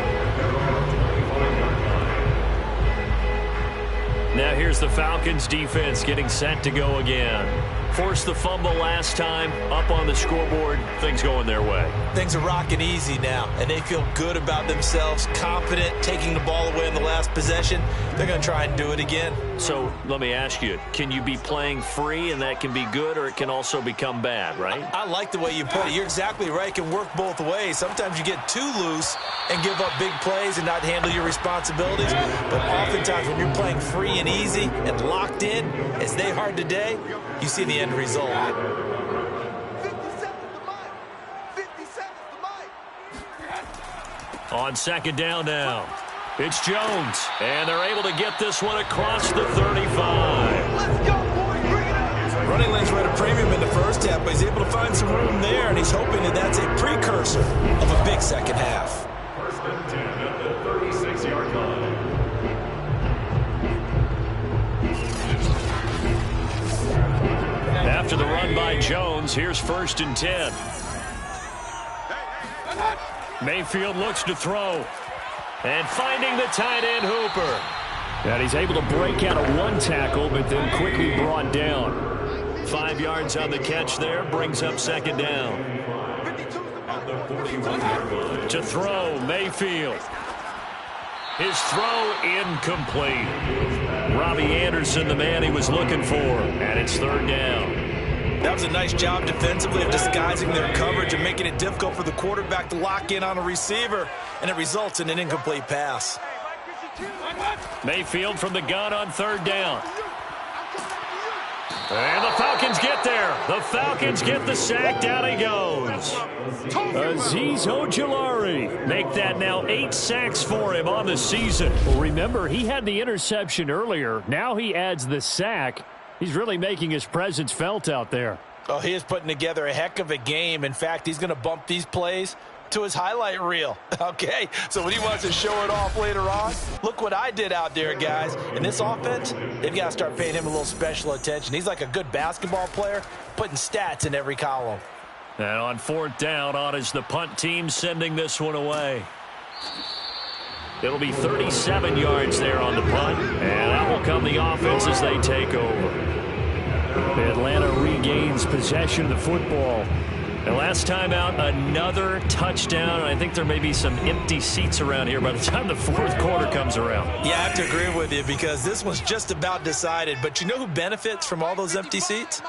B: Now here's the Falcons defense getting set to go again. Forced the fumble last time, up on the scoreboard, things going their way.
C: Things are rocking easy now, and they feel good about themselves, confident, taking the ball away in the last possession. They're going to try and do it again.
B: So let me ask you, can you be playing free and that can be good, or it can also become bad, right?
C: I like the way you put it. You're exactly right. It can work both ways. Sometimes you get too loose and give up big plays and not handle your responsibilities. But oftentimes when you're playing free and easy and locked in, as they are today, you see the end result.
E: 50 seconds to
B: On second down now, it's Jones, and they're able to get this one across the 35.
E: Let's go, boys. Bring it up.
C: Running lanes were at a premium in the first half, but he's able to find some room there, and he's hoping that that's a precursor of a big second half.
D: 1st and 10 at the 36-yard line.
B: After the run by Jones, here's 1st and 10. Mayfield looks to throw. And finding the tight end Hooper. And he's able to break out of one tackle, but then quickly brought down. 5 yards on the catch there, brings up second down. To throw, Mayfield. His throw incomplete. Robbie Anderson, the man he was looking for, and it's third down.
C: That was a nice job defensively of disguising their coverage and making it difficult for the quarterback to lock in on a receiver, and it results in an incomplete pass.
B: Mayfield from the gun on third down. And the Falcons get there. The Falcons get the sack. Down he goes. Azeez Ojulari. Make that now 8 sacks for him on the season. Well, remember, he had the interception earlier. Now he adds the sack. He's really making his presence felt out there.
C: Oh, he is putting together a heck of a game. In fact, he's going to bump these plays to his highlight reel. Okay, so when he wants to show it off later on, look what I did out there, guys. In this offense, they've got to start paying him a little special attention. He's like a good basketball player, putting stats in every column.
B: And on fourth down, on is the punt team sending this one away. It'll be 37 yards there on the punt, and that will come the offense as they take over. Atlanta regains possession of the football. And last time out, another touchdown. And I think there may be some empty seats around here by the time the fourth quarter comes around.
C: Yeah, I have to agree with you because this one's just about decided. But you know who benefits from all those empty seats?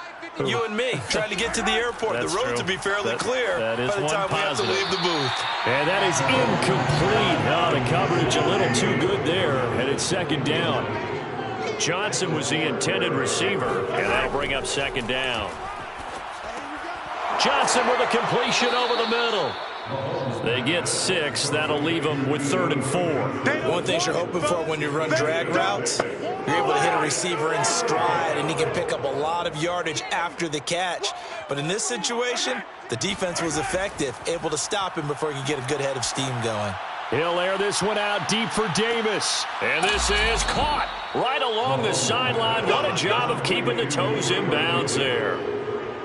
C: You and me, trying to get to the airport. The roads will be fairly clear by the time we have to leave the booth.
B: And that is incomplete. Oh, the coverage a little too good there, and it's second down. Johnson was the intended receiver, and that'll bring up second down. Johnson with a completion over the middle. They get 6. That'll leave them with 3rd and 4.
C: One thing you're hoping for when you run drag routes, you're able to hit a receiver in stride, and he can pick up a lot of yardage after the catch. But in this situation, the defense was effective, able to stop him before he could get a good head of steam going.
B: He'll air this one out deep for Davis. And this is caught right along the sideline. What a job of keeping the toes in bounds there.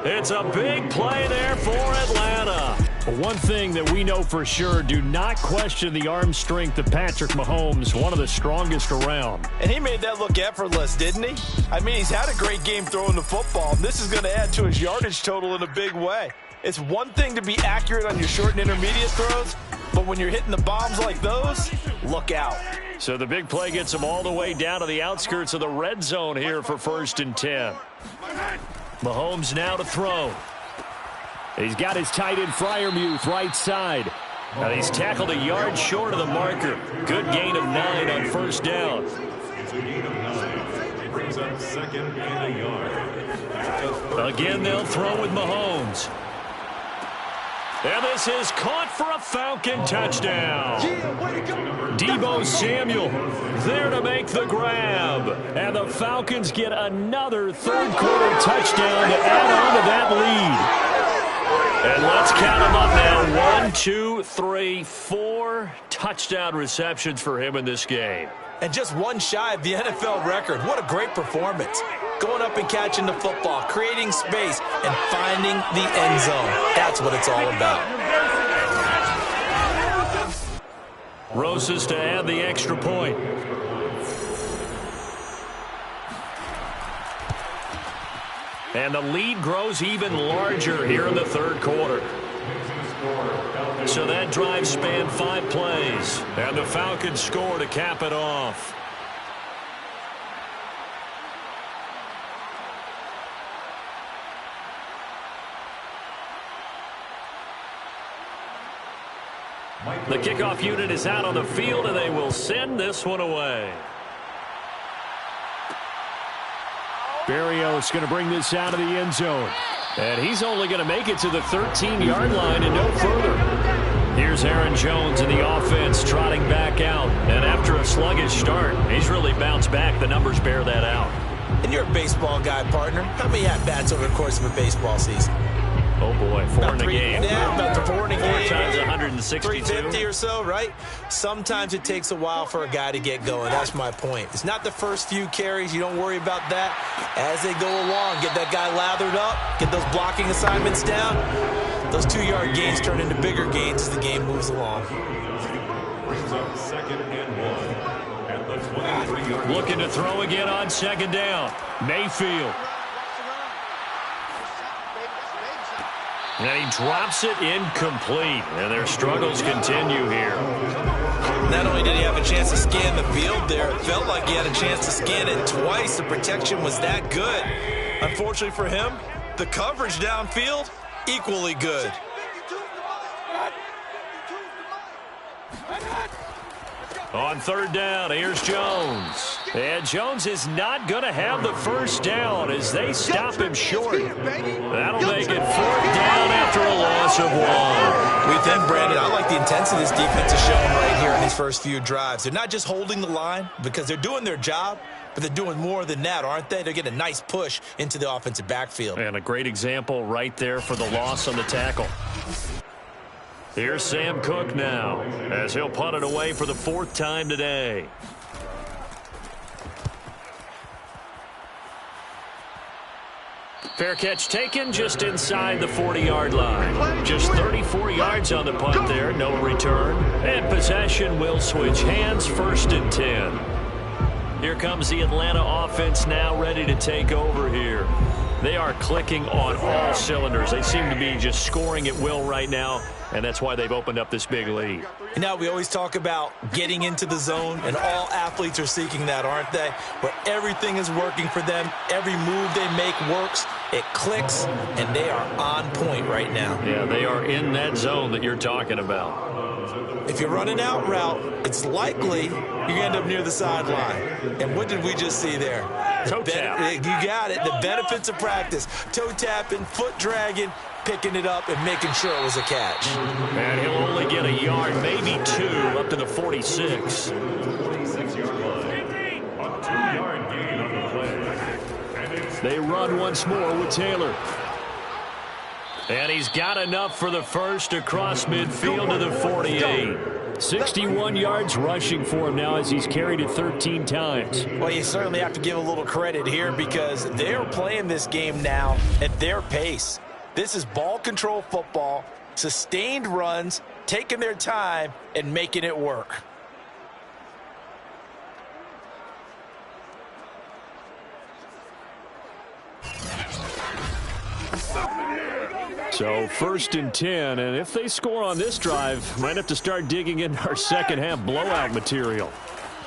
B: It's a big play there for Atlanta. One thing that we know for sure, do not question the arm strength of Patrick Mahomes, one of the strongest around.
C: And he made that look effortless, didn't he? I mean, he's had a great game throwing the football, and this is going to add to his yardage total in a big way. It's one thing to be accurate on your short and intermediate throws, but when you're hitting the bombs like those, look out.
B: So the big play gets him all the way down to the outskirts of the red zone here for 1st and 10. Mahomes now to throw. He's got his tight end Freiermuth right side. Now he's tackled a yard short of the marker. Good gain of 9 on 1st down.
D: It's a gain of 9. Brings up 2nd and a yard.
B: Again, they'll throw with Mahomes. And this is caught for a Falcon touchdown. Deebo Samuel there to make the grab. And the Falcons get another 3rd quarter touchdown to add on to that lead. And let's count them up now. 1, 2, 3, 4 touchdown receptions for him in this game.
C: And just one shy of the NFL record. What a great performance. Going up and catching the football, creating space, and finding the end zone. That's what it's all about.
B: Rosas to add the extra point. And the lead grows even larger here in the 3rd quarter. So that drive spanned 5 plays. And the Falcons score to cap it off. The kickoff unit is out on the field, and they will send this one away. Berrios going to bring this out of the end zone. And he's only going to make it to the 13-yard line and no further. Here's Aaron Jones in the offense trotting back out. And after a sluggish start, he's really bounced back. The numbers bear that out.
C: And you're a baseball guy, partner. How many at-bats over the course of a baseball season?
B: Oh, boy, 4 in a game.
C: Yeah, about the 4 in a game.
B: 4 times 162.
C: 350 or so, right? Sometimes it takes a while for a guy to get going. That's my point. It's not the first few carries. You don't worry about that. As they go along, get that guy lathered up, get those blocking assignments down. Those 2-yard gains turn into bigger gains as the game moves along.
D: Brings up 2nd and 1 at the 23.
B: Looking to throw again on second down. Mayfield. And he drops it incomplete. And their struggles continue here.
C: Not only did he have a chance to scan the field there, it felt like he had a chance to scan it twice. The protection was that good. Unfortunately for him, the coverage downfield, equally good.
B: On third down, here's Jones. And Jones is not going to have the first down as they stop him short. That'll make it fourth down after a loss of one.
C: We think, Brandon, I like the intensity this defense is showing right here in these first few drives. They're not just holding the line because they're doing their job, but they're doing more than that, aren't they? They're getting a nice push into the offensive backfield.
B: And a great example right there for the loss on the tackle. Here's Sam Cook now as he'll punt it away for the fourth time today. Fair catch taken just inside the 40-yard line. Just 34 yards on the punt there, no return. And possession will switch hands, first and 10. Here comes the Atlanta offense now ready to take over here. They are clicking on all cylinders. They seem to be just scoring at will right now, and that's why they've opened up this big lead.
C: You know, we always talk about getting into the zone, and all athletes are seeking that, aren't they? Where everything is working for them, every move they make works, it clicks, and they are on point right now.
B: Yeah, they are in that zone that you're talking about.
C: If you're running out route, it's likely you're going to end up near the sideline. And what did we just see there?
B: Toe tap.
C: You got it. The benefits of practice. Toe tapping, foot dragging, picking it up, and making sure it was a catch.
B: And he'll only get a yard, maybe two, up to the 46.
D: 46-yard line. A 2-yard gain on the play. And it's
B: They run once more with Taylor. And he's got enough for the first across midfield to the 48. 61 yards rushing for him now as he's carried it 13 times.
C: Well, you certainly have to give a little credit here because they're playing this game now at their pace. This is ball control football, sustained runs, taking their time, and making it work.
B: So first and 10, and if they score on this drive, might have to start digging in our second half blowout material.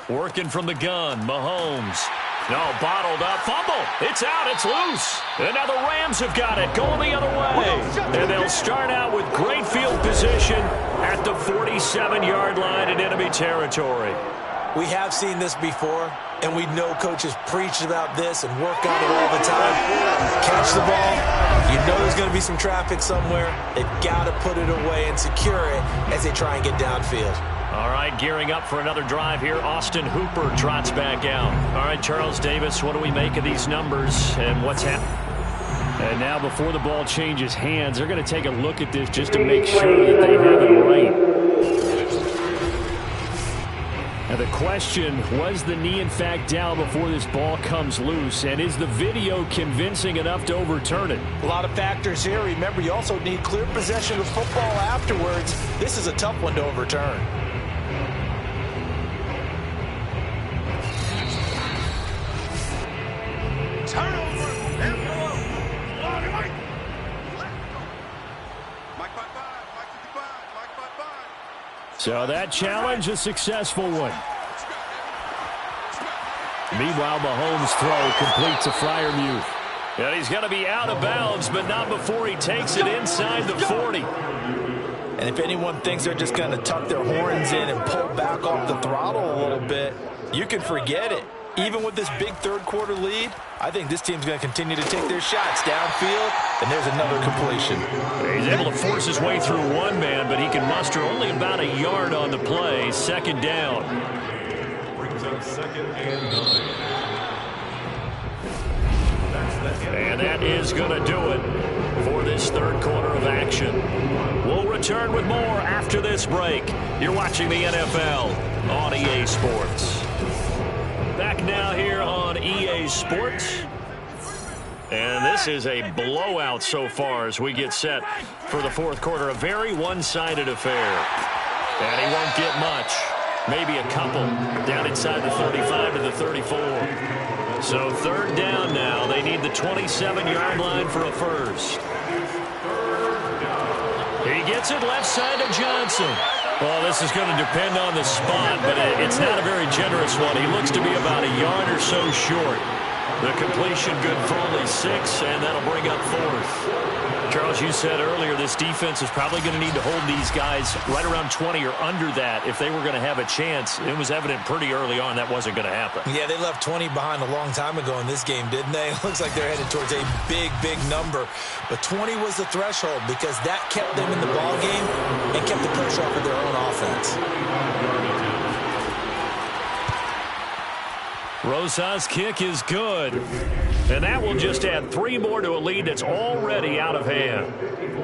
B: Working from the gun, Mahomes. No, bottled up, fumble. It's out, it's loose. And now the Rams have got it, going the other way. And they'll start out with great field position at the 47-yard line in enemy territory.
C: We have seen this before, and we know coaches preach about this and work on it all the time. Catch the ball. You know there's going to be some traffic somewhere. They've got to put it away and secure it as they try and get downfield.
B: All right, gearing up for another drive here. Austin Hooper trots back out. All right, Charles Davis, what do we make of these numbers and what's happening? And now before the ball changes hands, they're going to take a look at this just to make sure that they have it right. Now the question, was the knee in fact down before this ball comes loose? And is the video convincing enough to overturn it?
C: A lot of factors here. Remember, you also need clear possession of football afterwards. This is a tough one to overturn.
B: So that challenge, a successful one. Meanwhile, Mahomes' throw completes a Freiermuth. And he's going to be out of bounds, but not before he takes it inside the 40.
C: And if anyone thinks they're just going to tuck their horns in and pull back off the throttle a little bit, you can forget it. Even with this big third-quarter lead, I think this team's going to continue to take their shots downfield, and there's another completion.
B: He's able to force his way through one man, but he can muster only about a yard on the play. Second down.
D: brings up second and 9.
B: And that is going to do it for this third quarter of action. We'll return with more after this break. You're watching the NFL on EA Sports. Back now here on EA Sports. And this is a blowout so far as we get set for the fourth quarter. A very one-sided affair. And he won't get much. maybe a couple down inside the 35 to the 34. So third down now. They need the 27-yard line for a first. He gets it left side to Johnson. Well, this is going to depend on the spot, but it's not a very generous one. He looks to be about a yard or so short. The completion good for only 6, and that'll bring up fourth. Charles, you said earlier this defense is probably going to need to hold these guys right around 20 or under that if they were going to have a chance. It was evident pretty early on that wasn't going to happen.
C: Yeah, they left 20 behind a long time ago in this game, didn't they? It looks like they're headed towards a big, big number. But 20 was the threshold because that kept them in the ball game and kept the pressure off of their own offense.
B: Rosa's kick is good. And that will just add 3 more to a lead that's already out of hand.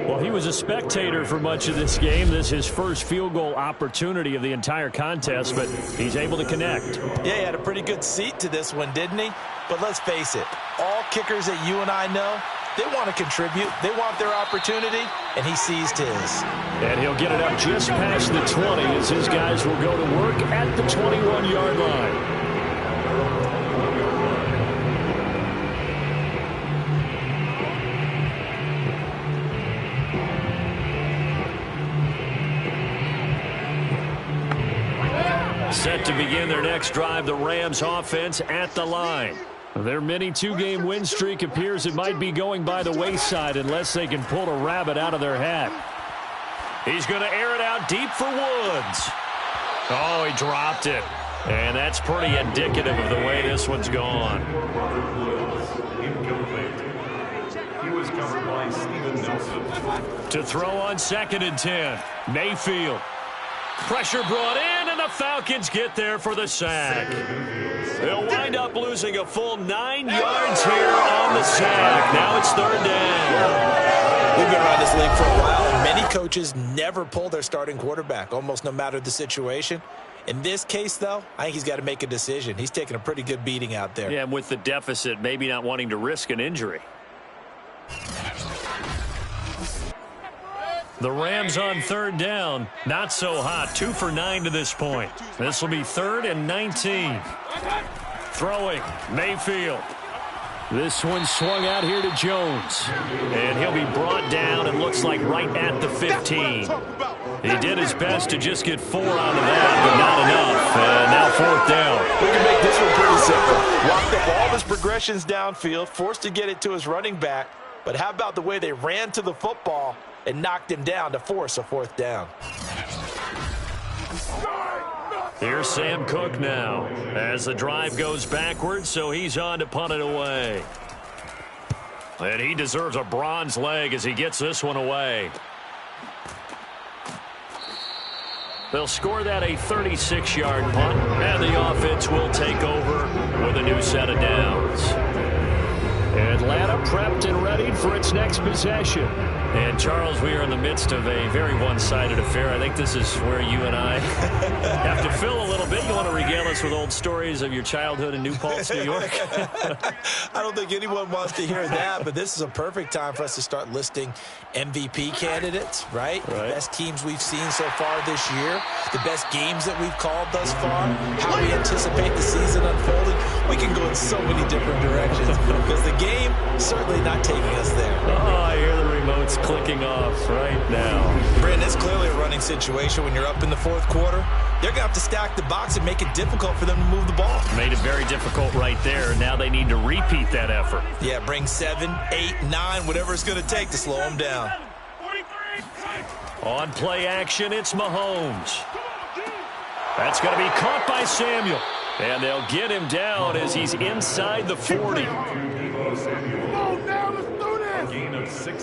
B: Well, he was a spectator for much of this game. This is his first field goal opportunity of the entire contest, but he's able to connect.
C: Yeah, he had a pretty good seat to this one, didn't he? But let's face it, all kickers that you and I know, they want to contribute. They want their opportunity, and he seized his.
B: And he'll get it up just past the 20 as his guys will go to work at the 21-yard line. Set to begin their next drive, the Rams offense at the line. Their mini 2-game win streak appears it might be going by the wayside unless they can pull a rabbit out of their hat. He's going to air it out deep for Woods. Oh, he dropped it. And that's pretty indicative of the way this one's gone.
D: He was covered by Steven Nelson.
B: To throw on 2nd and 10. Mayfield. Pressure brought in, and the Falcons get there for the sack. They'll wind up losing a full 9 yards here on the sack. Now it's 3rd down.
C: We've been around this league for a while, and many coaches never pull their starting quarterback, almost no matter the situation. In this case, though, I think he's got to make a decision. He's taking a pretty good beating out there.
B: Yeah, and with the deficit, maybe not wanting to risk an injury. The Rams on 3rd down. Not so hot. 2 for 9 to this point. This will be 3rd and 19. Throwing. Mayfield. This one swung out here to Jones. And he'll be brought down and looks like right at the 15. He did his best to just get 4 out of that, but not enough. And now 4th down.
C: We can make this one pretty simple. Walked up all of his progressions downfield, forced to get it to his running back. But how about the way they ran to the football and knocked him down to force a 4th down?
B: Here's Sam Cook now as the drive goes backwards, so he's on to punt it away. And he deserves a bronze leg as he gets this one away. They'll score that a 36-yard punt, and the offense will take over with a new set of downs. Atlanta prepped and ready for its next possession. And, Charles, we are in the midst of a very one-sided affair. I think this is where you and I have to fill a little bit. You want to regale us with old stories of your childhood in New Paltz, New York?
C: I don't think anyone wants to hear that, but this is a perfect time for us to start listing MVP candidates, right? The best teams we've seen so far this year, the best games that we've called thus far, how we anticipate the season unfolding. We can go in so many different directions because the game certainly not taking us there.
B: Oh, I hear the remotes clicking off right now.
C: Brandon, it's clearly a running situation when you're up in the 4th quarter. They're going to have to stack the box and make it difficult for them to move the ball.
B: Made it very difficult right there. Now they need to repeat that effort.
C: Yeah, bring 7, 8, 9, whatever it's going to take to slow them down.
B: On play action, it's Mahomes. That's going to be caught by Samuel. And they'll get him down as he's inside the 40.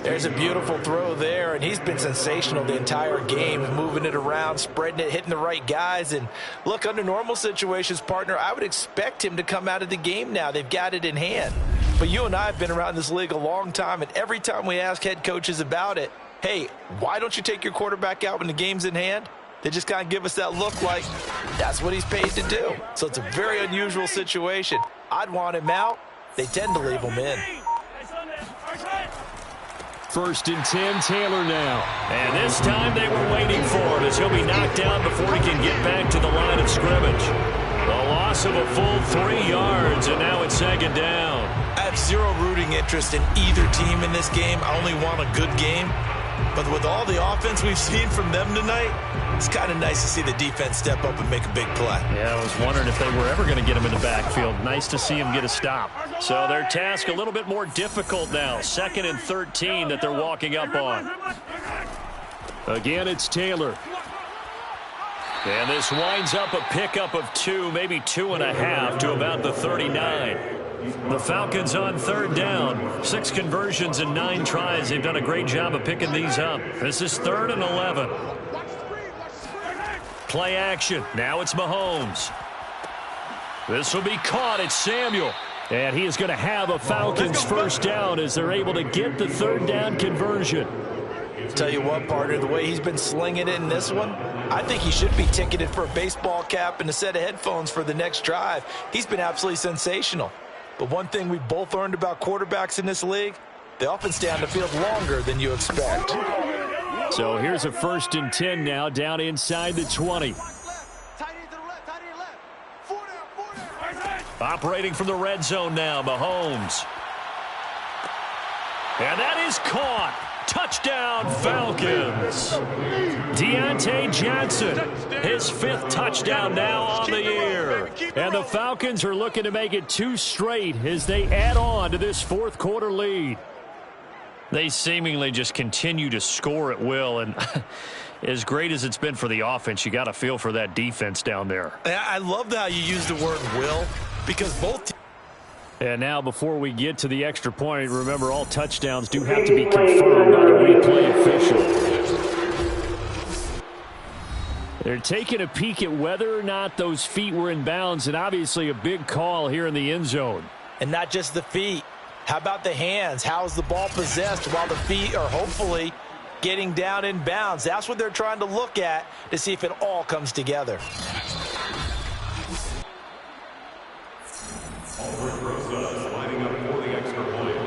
C: There's a beautiful throw there, and he's been sensational the entire game, moving it around, spreading it, hitting the right guys. And look, under normal situations, partner, I would expect him to come out of the game now. They've got it in hand. But you and I have been around this league a long time, and every time we ask head coaches about it, hey, why don't you take your quarterback out when the game's in hand? They just kind of give us that look like that's what he's paid to do. So it's a very unusual situation. I'd want him out. They tend to leave him in.
B: 1st and 10, Taylor now. And this time they were waiting for him as he'll be knocked down before he can get back to the line of scrimmage. A loss of a full 3 yards, and now it's 2nd down.
C: I have zero rooting interest in either team in this game. I only want a good game. But with all the offense we've seen from them tonight, it's kind of nice to see the defense step up and make a big play.
B: Yeah, I was wondering if they were ever going to get him in the backfield. Nice to see him get a stop. So their task a little bit more difficult now. 2nd and 13 that they're walking up on. Again, it's Taylor. And this winds up a pickup of 2, maybe 2.5 to about the 39. The Falcons on 3rd down. 6 conversions and 9 tries. They've done a great job of picking these up. This is 3rd and 11. Play action. Now it's Mahomes. This will be caught. It's Samuel. And he is going to have a Falcons 1st down as they're able to get the 3rd down conversion.
C: Tell you what, partner, the way he's been slinging it in this one, I think he should be ticketed for a baseball cap and a set of headphones for the next drive. He's been absolutely sensational. But one thing we both learned about quarterbacks in this league, they often stay on the field longer than you expect.
B: So here's a 1st and 10 now, down inside the 20. Operating from the red zone now, Mahomes. And that is caught. Touchdown, Falcons. Deontay Johnson, his 5th touchdown now on the year. And the Falcons are looking to make it 2 straight as they add on to this 4th quarter lead. They seemingly just continue to score at will, and as great as it's been for the offense, you got to feel for that defense down there.
C: I love how you use the word will, because both.
B: And now before we get to the extra point, remember all touchdowns do have to be confirmed by the replay official. They're taking a peek at whether or not those feet were in bounds, and obviously a big call here in the end zone.
C: And not just the feet. How about the hands? How's the ball possessed while the feet are hopefully getting down in bounds? That's what they're trying to look at to see if it all comes together.
D: Lining up for the extra point.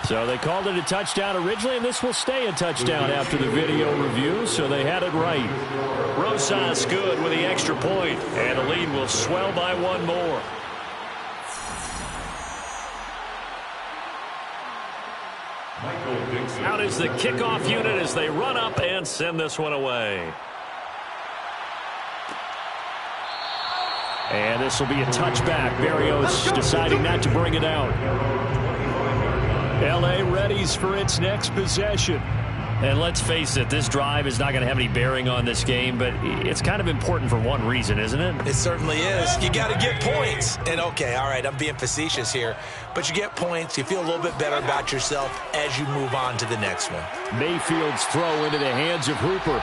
B: So they called it a touchdown originally, and this will stay a touchdown after the video review, so they had it right. Rosas good with the extra point, and the lead will swell by 1 more. Out is the kickoff unit as they run up and send this one away. And this will be a touchback. Berrios deciding not to bring it out. L.A. readies for its next possession. And let's face it, this drive is not going to have any bearing on this game, but it's kind of important for one reason, isn't it?
C: It certainly is. You got to get points. And, okay, all right, I'm being facetious here, but you get points. You feel a little bit better about yourself as you move on to the next one.
B: Mayfield's throw into the hands of Hooper.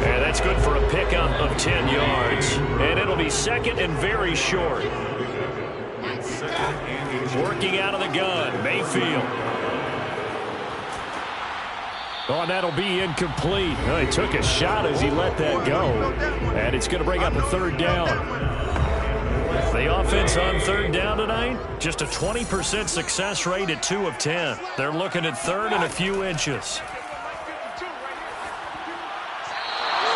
B: And that's good for a pickup of 10 yards. And it'll be 2nd and very short. Working out of the gun, Mayfield. Oh, and that'll be incomplete. Oh, he took a shot as he let that go. And it's going to bring up a 3rd down. The offense on 3rd down tonight, just a 20% success rate at 2 of 10. They're looking at 3rd and a few inches.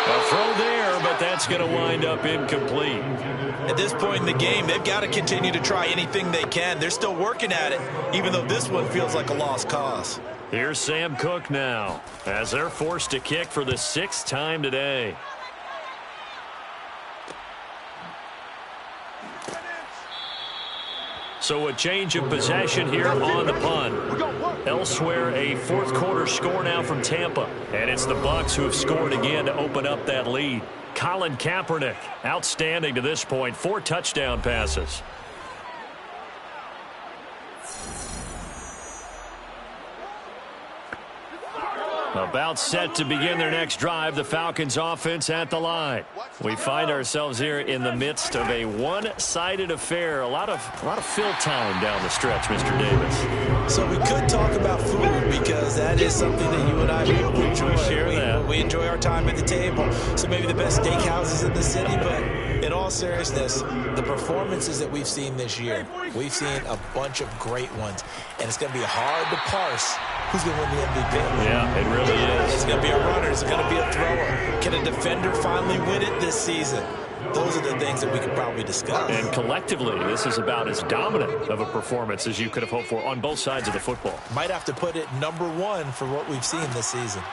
B: A throw there, but that's going to wind up incomplete.
C: At this point in the game, they've got to continue to try anything they can. They're still working at it, even though this one feels like a lost cause.
B: Here's Sam Cook now, as they're forced to kick for the 6th time today. So a change of possession here on the punt. Elsewhere, a 4th quarter score now from Tampa. And it's the Bucs who have scored again to open up that lead. Colin Kaepernick, outstanding to this point, 4 touchdown passes. About set to begin their next drive, the Falcons offense at the line. We find ourselves here in the midst of a one-sided affair. A lot of fill time down the stretch, Mr. Davis.
C: So we could talk about food because that is something that you and I both enjoy.
B: We share that.
C: We enjoy our time at the table. So maybe the best steakhouses in the city, but in all all seriousness, the performances that we've seen this year, we've seen a bunch of great ones. And it's going to be hard to parse who's going to win the MVP.
B: Yeah, it really is.
C: It's going to be a runner. It's going to be a thrower. Can a defender finally win it this season? Those are the things that we could probably discuss.
B: And collectively, this is about as dominant of a performance as you could have hoped for on both sides of the football.
C: Might have to put it #1 for what we've seen this season.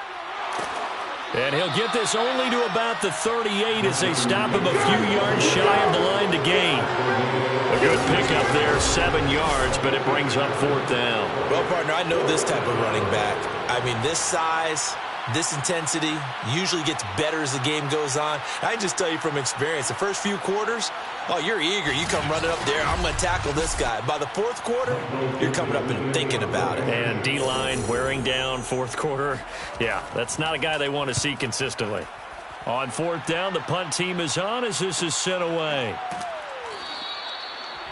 B: And he'll get this only to about the 38 as they stop him a few yards shy of the line to gain. A good pickup there, 7 yards, but it brings up 4th down.
C: Well, partner, I know this type of running back. I mean, this size, this intensity usually gets better as the game goes on. I can just tell you from experience, the first few quarters, oh, you're eager. You come running up there, I'm going to tackle this guy. By the 4th quarter, you're coming up and thinking about it.
B: And D-line wearing down 4th quarter. Yeah, that's not a guy they want to see consistently. On 4th down, the punt team is on as this is sent away.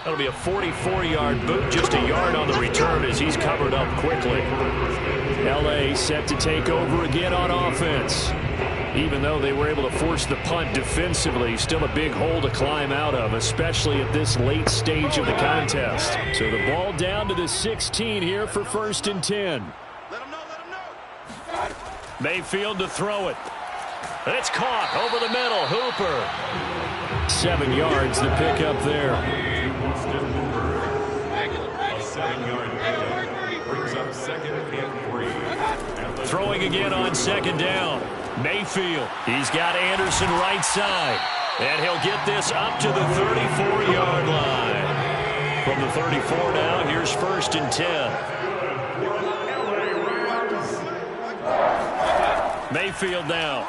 B: That'll be a 44-yard boot, just a yard on the return as he's covered up quickly. L.A. set to take over again on offense. Even though they were able to force the punt defensively, still a big hole to climb out of, especially at this late stage of the contest. So the ball down to the 16 here for 1st and 10.
E: Let him know.
B: Mayfield to throw it. And it's caught over the middle. Hooper. 7 yards the pick up there.
D: A 7-yard pickup brings up 2nd and 3.
B: Throwing again on 2nd down. Mayfield. He's got Anderson right side. And he'll get this up to the 34-yard line. From the 34 now, here's 1st and 10. Mayfield now.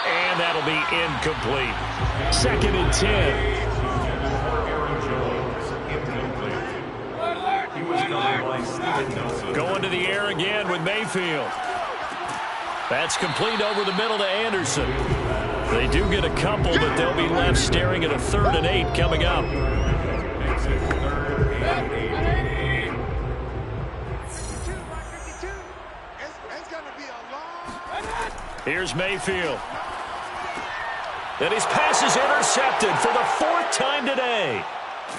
B: And that'll be incomplete. 2nd and 10. Going to the air again with Mayfield. That's complete over the middle to Anderson. They do get a couple, but they'll be left staring at a 3rd and 8 coming up. Here's Mayfield. And his pass is intercepted for the 4th time today.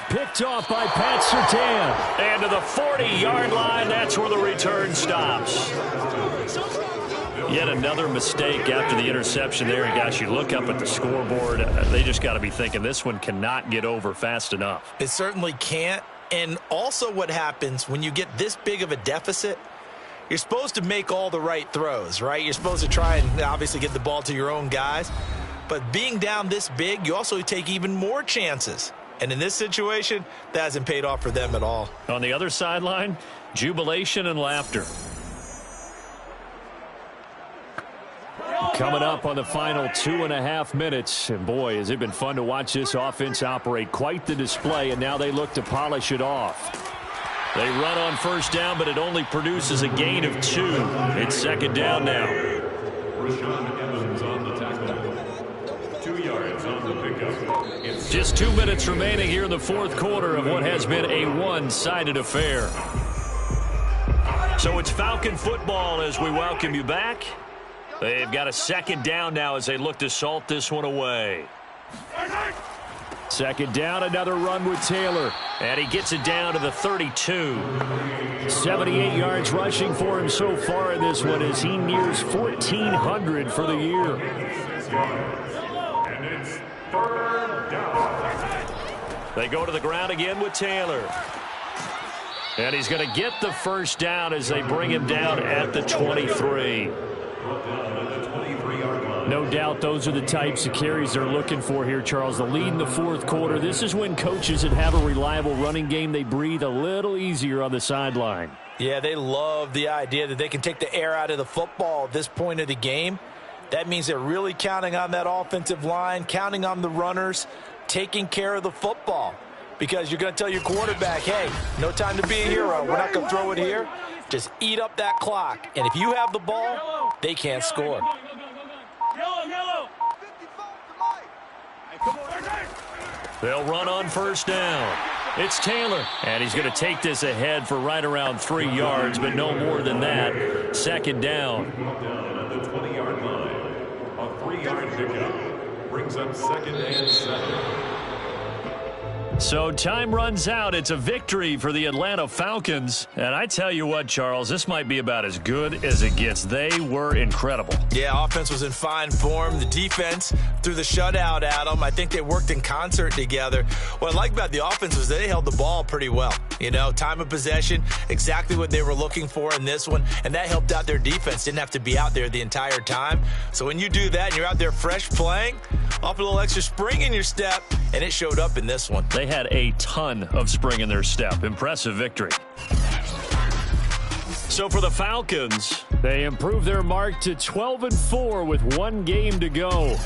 B: Picked off by Pat Surtain. And to the 40-yard line, that's where the return stops. Yet another mistake after the interception there. And gosh, you look up at the scoreboard, they just got to be thinking this one cannot get over fast enough.
C: It certainly can't. And also what happens when you get this big of a deficit, you're supposed to make all the right throws, right? You're supposed to try and obviously get the ball to your own guys. But being down this big, you also take even more chances. And in this situation, that hasn't paid off for them at all.
B: On the other sideline, jubilation and laughter. Coming up on the final 2.5 minutes. And boy, has it been fun to watch this offense operate. Quite the display, and now they look to polish it off. They run on 1st down, but it only produces a gain of 2. It's 2nd down now.
D: Rashaan Evans on the tackle. 2 yards on the pickup.
B: Just 2 minutes remaining here in the 4th quarter of what has been a one-sided affair. So it's Falcon football as we welcome you back. They've got a 2nd down now as they look to salt this one away. 2nd down, another run with Taylor. And he gets it down to the 32. 78 yards rushing for him so far in this one as he nears 1,400 for the year.
D: And it's 3rd down.
B: They go to the ground again with Taylor. And he's going to get the 1st down as they bring him down at the 23. No doubt those are the types of carries they're looking for here, Charles. The lead in the 4th quarter. This is when coaches that have a reliable running game, they breathe a little easier on the sideline.
C: Yeah, they love the idea that they can take the air out of the football at this point of the game. That means they're really counting on that offensive line, counting on the runners, taking care of the football. Because you're going to tell your quarterback, hey, no time to be a hero. We're not going to throw it here. Just eat up that clock. And if you have the ball, they can't score.
B: They'll run on 1st down. It's Taylor, and he's going to take this ahead for right around 3 yards, but no more than that. 2nd down.
D: Down at the 20-yard line. A 3-yard pickup brings up 2nd and 7.
B: So time runs out. It's a victory for the Atlanta Falcons. And I tell you what, Charles, this might be about as good as it gets. They were incredible.
C: Yeah, offense was in fine form. The defense threw the shutout at them. I think they worked in concert together. What I like about the offense was they held the ball pretty well. You know, time of possession, exactly what they were looking for in this one. And that helped out their defense. Didn't have to be out there the entire time. So when you do that and you're out there fresh playing, off a little extra spring in your step, and it showed up in this one.
B: They had a ton of spring in their step. Impressive victory. So for the Falcons, they improved their mark to 12-4 with one game to go.